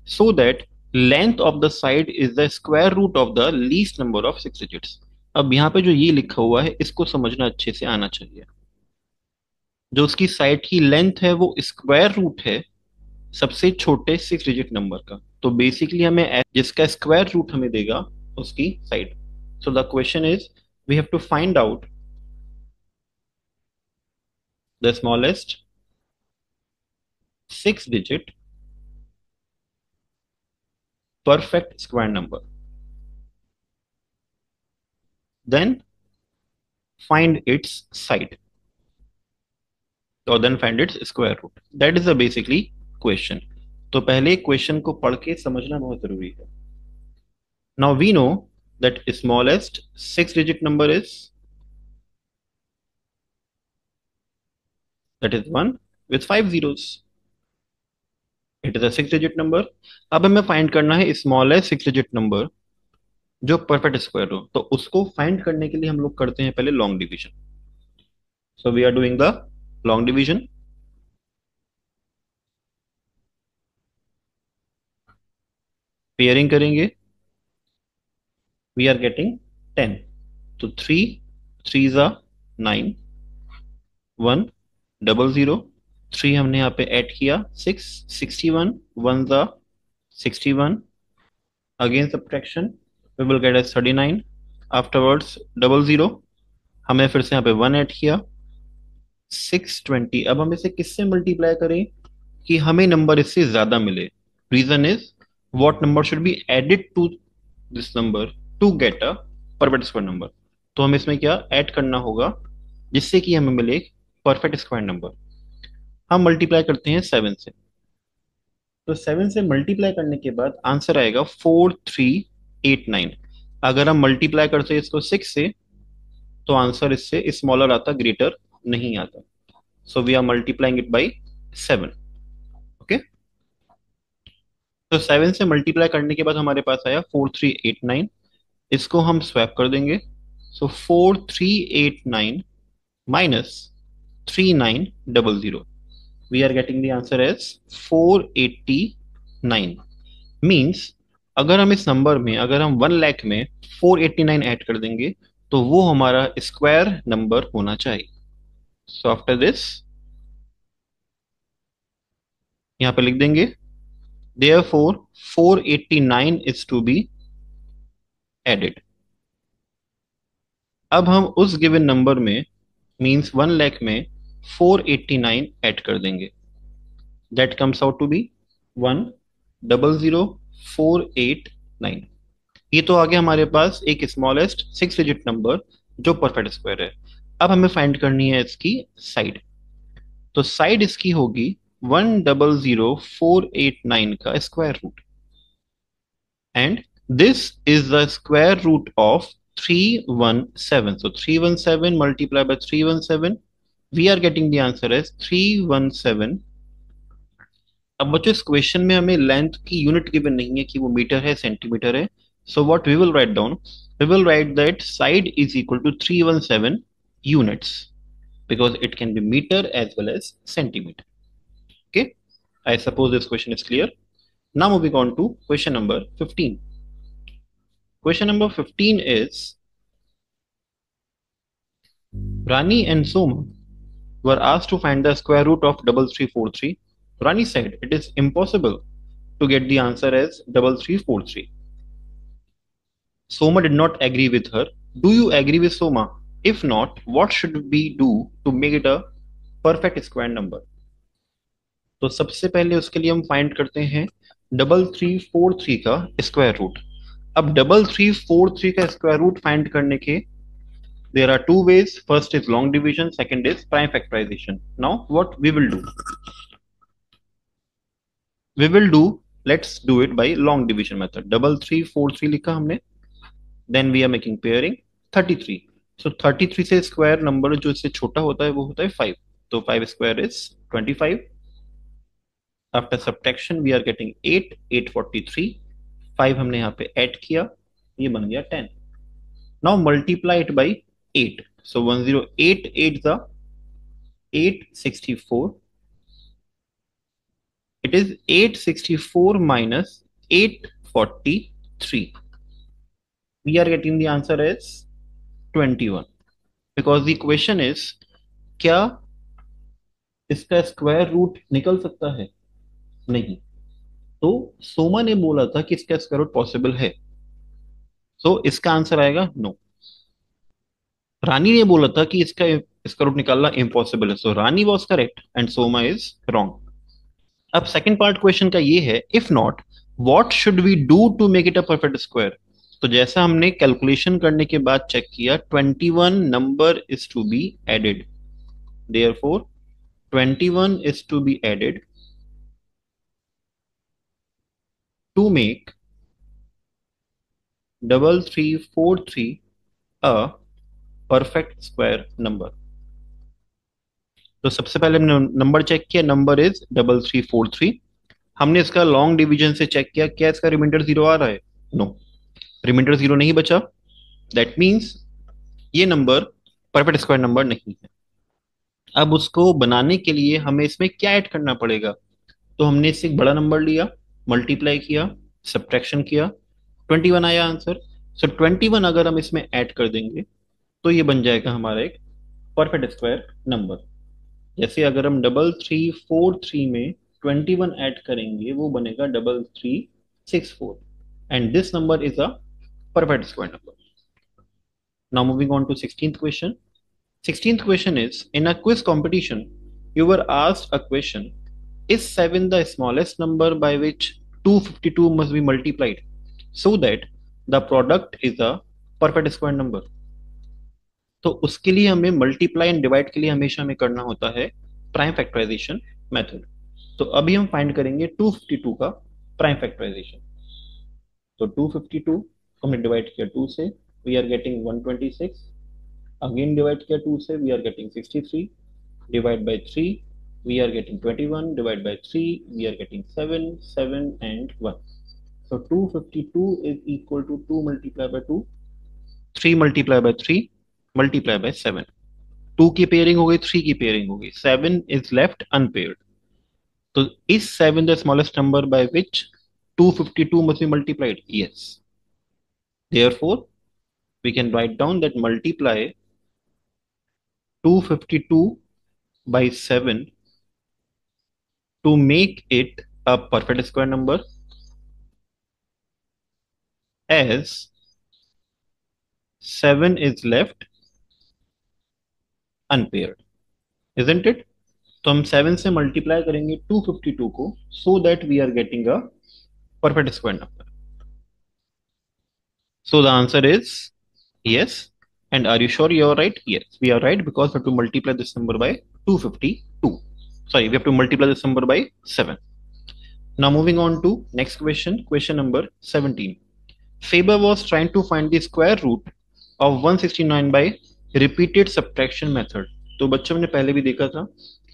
so that length of the side is the square root of the least number of 6 digits. अब यहाँ पे जो ये लिखा हुआ है इसको समझना अच्छे से आना चाहिए. जो उसकी साइड की लेंथ है वो स्क्वायर रूट है सबसे छोटे 6 डिजिट नंबर का. तो बेसिकली हमें जिसका स्क्वायर रूट हमें देगा उसकी side. So the question is, we have to find out the smallest 6-digit perfect square number. Then find its side, or then find its square root. That is the basically question. तो पहले question को पढ़ के समझना बहुत जरूरी है. Now we know that smallest 6-digit number is, that is 1 with 5 zeros. It is a 6-digit number. अब हमें फाइंड करना है स्मॉलेस्ट 6-digit नंबर जो परफेक्ट स्क्वायर हो. तो उसको फाइंड करने के लिए हम लोग करते हैं पहले long division. So we are doing the long division. Pairing करेंगे. We are getting 10. तो 3 3 9, 1 00, 3 हमने यहाँ पे ऐड किया 6 61, 1 61. Again subtraction, we will get as 39. Afterwards 00, हमें फिर से यहाँ पे 1 ऐड किया 620. अब हम इसे किससे मल्टीप्लाई करें कि हमें नंबर इससे ज्यादा मिले. Reason is, what number should be added to this number to get a perfect square number. तो हमें इसमें क्या ऐड करना होगा जिससे कि हमें मिले परफेक्ट स्क्वायर नंबर. हम मल्टीप्लाई करते हैं 7 से. तो 7 से मल्टीप्लाई करने के बाद आंसर आएगा 4389. अगर हम मल्टीप्लाई करते हैं इसको 6 से तो आंसर इससे स्मॉलर आता, ग्रेटर नहीं आता. So we are multiplying it by 7. Okay, तो 7 से मल्टीप्लाई करने के बाद हमारे पास आया 4389. इसको हम स्वैप कर देंगे. सो 4389 minus 3900, we are getting the answer as 489. Means अगर हम इस नंबर में, अगर हम 1 लाख में 489 ऐड कर देंगे तो वो हमारा स्क्वायर नंबर होना चाहिए. सो आफ्टर दिस यहां पे लिख देंगे, therefore 489 is to be added. अब हम उस गिवन नंबर में मीन्स 1 लाख में 489 ऐड कर देंगे. That comes out to be 1000489. ये तो आ गया हमारे पास एक स्मॉलेस्ट 6-digit नंबर जो परफेक्ट स्क्वायर है. अब हमें फाइंड करनी है इसकी साइड. तो साइड इसकी होगी 1000489 का square root, and this is the square root of 317. So 317 multiplied by 317, we are getting the answer as 317. अब बच्चों इस क्वेश्चन में हमें लेंथ की यूनिट गिवन नहीं है कि वो मीटर है सेंटीमीटर है. So what we will write down, we will write that side is equal to 317 units. because it can be meter as well as centimeter. Okay, I suppose this question is clear. Now moving on to question number 15. Question number 15 is, Rani and Soma were asked to find the square root of 3343. Rani said it is impossible to get the answer as 3343. Soma did not agree with her. Do you agree with Soma? If not, what should we do to make it a perfect square number? तो सबसे पहले उसके लिए हम find करते हैं 3343 का square root. अब 3343 का स्क्वायर रूट फाइंड करने के there are two ways. First is long division, second is prime factorization. Now what we will do? Let's do it by long division method. 3343 लिखा हमने, then we are making pairing 33. So 33 से square number जो इससे छोटा होता है वो होता है 5. तो 5 square is 25. After subtraction we are getting 8, 843. 5 हमने यहाँ पे ऐड किया, ये बन गया 10. Now multiply it by 8. So 1088 the 864. It is 864 minus 843. We are getting the answer as 21. Because the question is, क्या इसका स्क्वायर रूट निकल सकता है? नहीं. तो सोमा ने बोला था कि इसका स्क्वायर रूट पॉसिबल है, so इसका आंसर आएगा नो. रानी ने बोला था कि इसका रूट निकालना इम्पॉसिबल है, so Rani was correct and Soma is wrong. अब सेकंड पार्ट क्वेश्चन का ये है, if not what should we do to make it a perfect square. तो जैसा हमने कैलकुलेशन करने के बाद चेक किया, 21 number is to be added. Therefore 21 is to be added to make 3343 a perfect square number. तो सबसे पहले हमने नंबर चेक किया, नंबर इज 3343. हमने इसका लॉन्ग डिवीजन से चेक किया, क्या इसका रिमाइंडर 0 आ रहा है? नो, रिमाइंडर 0 नहीं बचा. दैट मीन्स ये नंबर परफेक्ट स्क्वायर नंबर नहीं है. अब उसको बनाने के लिए हमें इसमें क्या ऐड करना पड़ेगा? तो हमने इससे एक बड़ा नंबर लिया, मल्टीप्लाई किया, सब्ट्रैक्शन किया, 21 आया आंसर. सो 21 अगर हम इसमें ऐड कर देंगे तो ये बन जाएगा हमारा एक परफेक्ट स्क्वायर नंबर. जैसे अगर हम 3343 में 21 ऐड करेंगे वो बनेगा 3364 and this number is a perfect square number. Now moving on to 16th question. 16th question is, in a quiz competition you were asked a question, is 7 the smallest number by which 252 must be multiplied so that the product is a perfect square number. तो उसके लिए हमें multiply and divide के लिए हमेशा हमें करना होता है प्राइम फैक्टराइजेशन मेथड. तो अभी हम फाइंड करेंगे 252 का प्राइम फैक्टराइजेशन. तो 252 को हमने डिवाइड किया 2 से, we are getting 126. Again divide किया 2 से, we are getting 63. Divide by 3, we are getting 21. Divide by 3, we are getting 7, 7 and 1. So 252 is equal to 2 multiplied by 2, 3 multiplied by 3, multiply by 7. 2 की pairing हो गई, 3 की pairing हो गई, 7 is left unpaired. तो is 7 the smallest number by which 252 must be multiplied? Yes. Therefore, we can write down that multiply 252 by 7 to make it a perfect square number, as 7 is left unpaired, isn't it? तो हम 7 से multiply करेंगे 252 को, so that we are getting a perfect square number. So the answer is yes. And are you sure you are right? Yes, we are right, because we have to multiply this number by 252. Sorry, we have to multiply this number by 7. Now moving on to next question, question number 17. Faber was trying to find the square root of 169 by repeated subtraction method. तो बच्चों ने पहले भी देखा था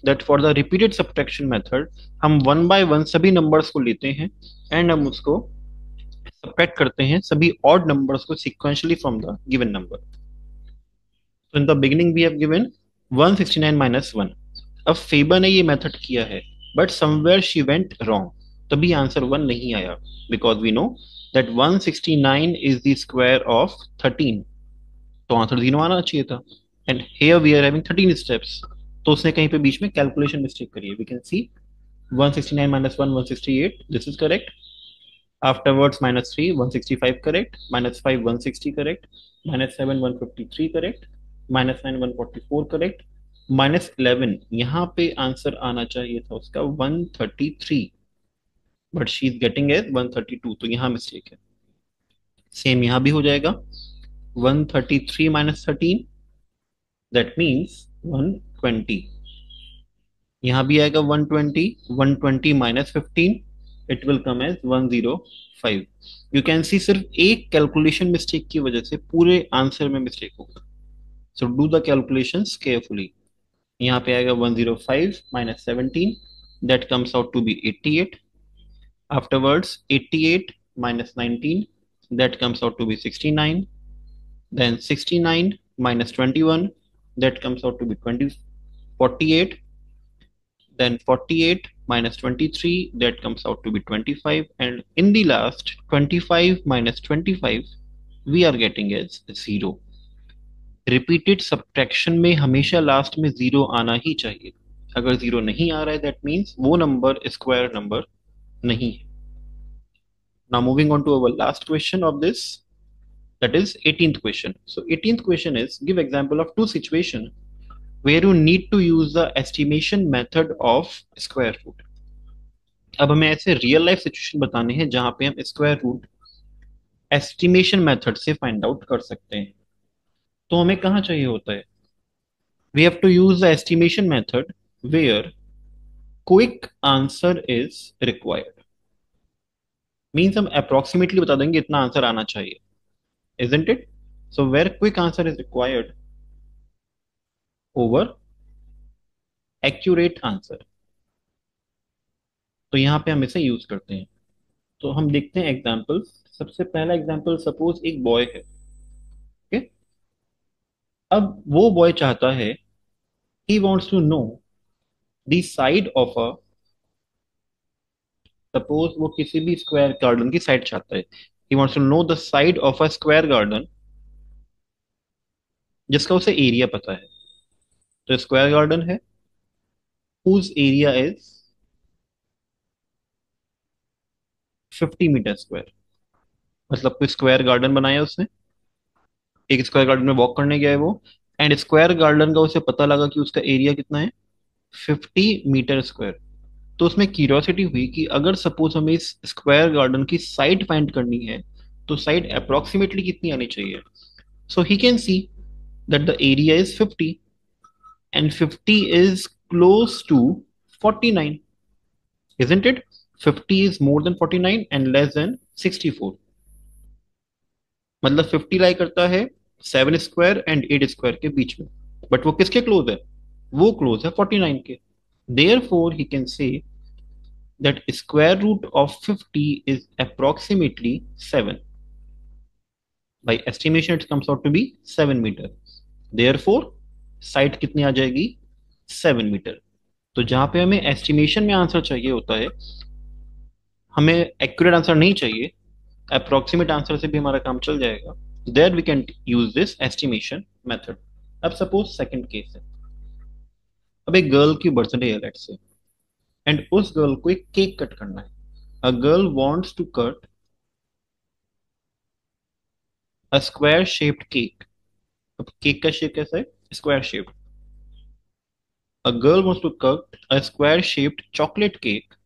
that for the repeated subtraction method हम 1 by 1 सभी numbers को लेते हैं एंड हम उसको सब्ट्रैक्ट करते हैं सभी ऑड नंबर्स को sequentially from the given number. So in the beginning we have given 169 minus one. अब फेबर ने ये मेथड किया है, but somewhere she went wrong, तभी आंसर वन नहीं आया, because we know that 169 is the square of 13, तो आंसर जीरो आना चाहिए था। And here we are having 13 steps, तो उसने कहीं पे बीच में कैलकुलेशन मिस्टेक करी है। We can see 169 minus 1 168, this is correct. Afterwards minus 3 165 correct, minus 5 160 correct, minus 7 153 correct, minus 9 144 correct, minus 11 यहाँ पे आंसर आना चाहिए था उसका 133, but she is getting as 132, तो यहाँ मिस्टेक है। सेम यहाँ भी हो जाएगा, 133 माइनस 13, दैट मीन्स 120। यहाँ भी आएगा 120, 120 minus 15, it will come as 105। You can see सिर्फ एक कैलकुलेशन मिस्टेक की वजह से पूरे आंसर में मिस्टेक होगा, so do the calculations carefully. यहाँ पे आएगा 105 minus 17, that comes out to be 88। Afterwards 88 minus 19, that comes out to be 69, then 69 minus 21, that comes out to be 20 48, then 48 minus 23, that comes out to be 25, and in the last 25 minus 25 we are getting as 0। Repeated subtraction में हमेशा last में zero आना ही चाहिए, अगर zero नहीं आ रहा है दैट मीन्स वो नंबर स्क्वायर नंबर नहीं है। Now moving on to our last question of this, that is 18th question. So 18th question is, give example of two situation where you need to use the estimation method of square root। अब हमें ऐसे real life situation बताने हैं जहां पे हम square root estimation method से find out कर सकते हैं। तो हमें कहाँ चाहिए होता है, we have to use the estimation method where quick answer is required. Means हम अप्रोक्सीमेटली बता देंगे इतना आंसर आना चाहिए, isn't it? So where quick answer is required over accurate answer, तो यहाँ पे हम इसे यूज करते हैं। तो हम देखते हैं एग्जाम्पल। सबसे पहला एग्जाम्पल, सपोज एक बॉय है, ओके। अब वो बॉय चाहता है, he wants to know the side of a, suppose वो किसी भी स्क्वायर गार्डन की साइड चाहता है, he wants to know the side of a square garden जिसका उसे एरिया पता है। तो स्क्वायर गार्डन है whose area is 50 metre square, मतलब कोई स्क्वायर गार्डन बनाया उसने, एक स्क्वायर गार्डन में वॉक करने गया है वो, एंड स्क्वायर गार्डन का उसे पता लगा कि उसका एरिया कितना है, 50 मीटर स्क्वायर। तो उसमें क्यूरियोसिटी हुई कि अगर सपोज हमें इस स्क्वायर गार्डन की साइड फाइंड करनी है तो साइड अप्रोक्सीमेटली कितनी आनी चाहिए। So he can see that the area is 50 and 50 is close to 49, isn't it? 50 is more than 49 and less than 64, मतलब 50 लाई करता है 7 स्क्वायर एंड 8 स्क्वायर के बीच में, बट वो किसके क्लोज है, वो क्लोज है 49 के। Therefore he can say that square root of 50 is approximately 7, by estimation it comes out to be 7 metre. therefore side कितनी आ जाएगी, 7 मीटर। तो जहां पे हमें एस्टिमेशन में आंसर चाहिए होता है, हमें एक्यूरेट आंसर नहीं चाहिए, अप्रोक्सीमेट आंसर से भी हमारा काम चल जाएगा, there we can use this estimation method. अब सपोज सेकंड केस है, अब एक गर्ल की बर्थडे है लेट्स से, एंड उस गर्ल को एक केक कट करना है। A girl wants to cut a square shaped cake. अब केक का शेप कैसा है, square shape. A girl wants to cut a square shaped chocolate cake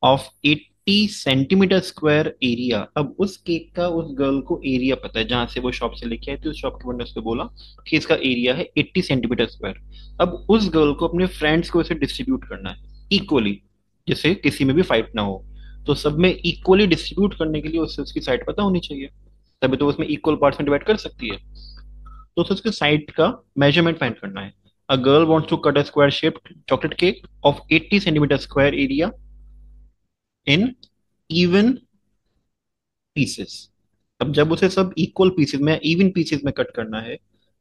of 80 centimetre square area. अब उस केक का उस गर्ल को एरिया पता है, जहां से वो शॉप से लेके आई थी, उस शॉप के ने उसको बोला कि इसका एरिया है 80 सेंटीमीटर स्क्वायर। अब उस गर्ल को अपने फ्रेंड्स को इसे डिस्ट्रीब्यूट करना है इक्वली, जिससे किसी में भी फाइट ना हो। तो सब में इक्वली डिस्ट्रीब्यूट करने के लिए उससे उसकी साइड पता होनी चाहिए, तभी तो उसमें इक्वल पार्ट्स में डिवाइड कर सकती है। तो उसे उसके साइड का मेजरमेंट फाइंड करना है। A girl wants to cut a square shaped chocolate cake of 80 centimetre square area in even pieces. अब जब उसे सब इक्वल पीसेस में इवन पीसेस में कट करना है,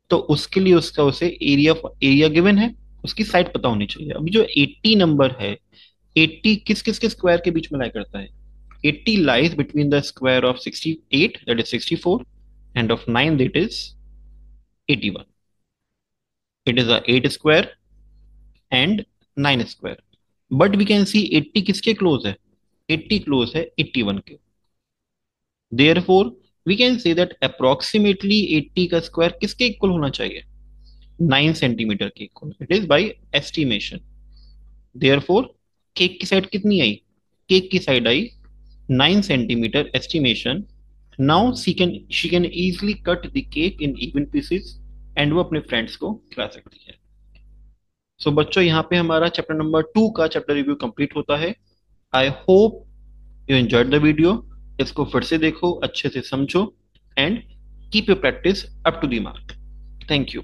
तो उसके लिए उसका उसे एरिया गिवन है, उसकी साइड पता होनी चाहिए। अभी जो 80 नंबर है, 80 किस किस के स्क्वायर के बीच में लाई करता है? 80 lies between the square of 68, that is 64, and of 9, that is 81. It is a 8 square and 9 square. But we can see 80 किसके क्लोज है? 80 क्लोज है 81 के। Therefore, we can say that approximately 80 का स्क्वायर किसके इक्वल होना चाहिए? 9 centimetre के equal. It is by estimation. Therefore, cake की साइड कितनी आई? केक की side I 9 centimetre estimation. Now she can easily cut the cake in even pieces and वो अपने फ्रेंड्स को खिला सकती है। सो बच्चों, यहाँ पे हमारा चैप्टर नंबर 2 का चैप्टर रिव्यू कंप्लीट होता है। I hope you enjoyed the video. इसको फिर से देखो, अच्छे से समझो and keep your practice up to the mark. Thank you.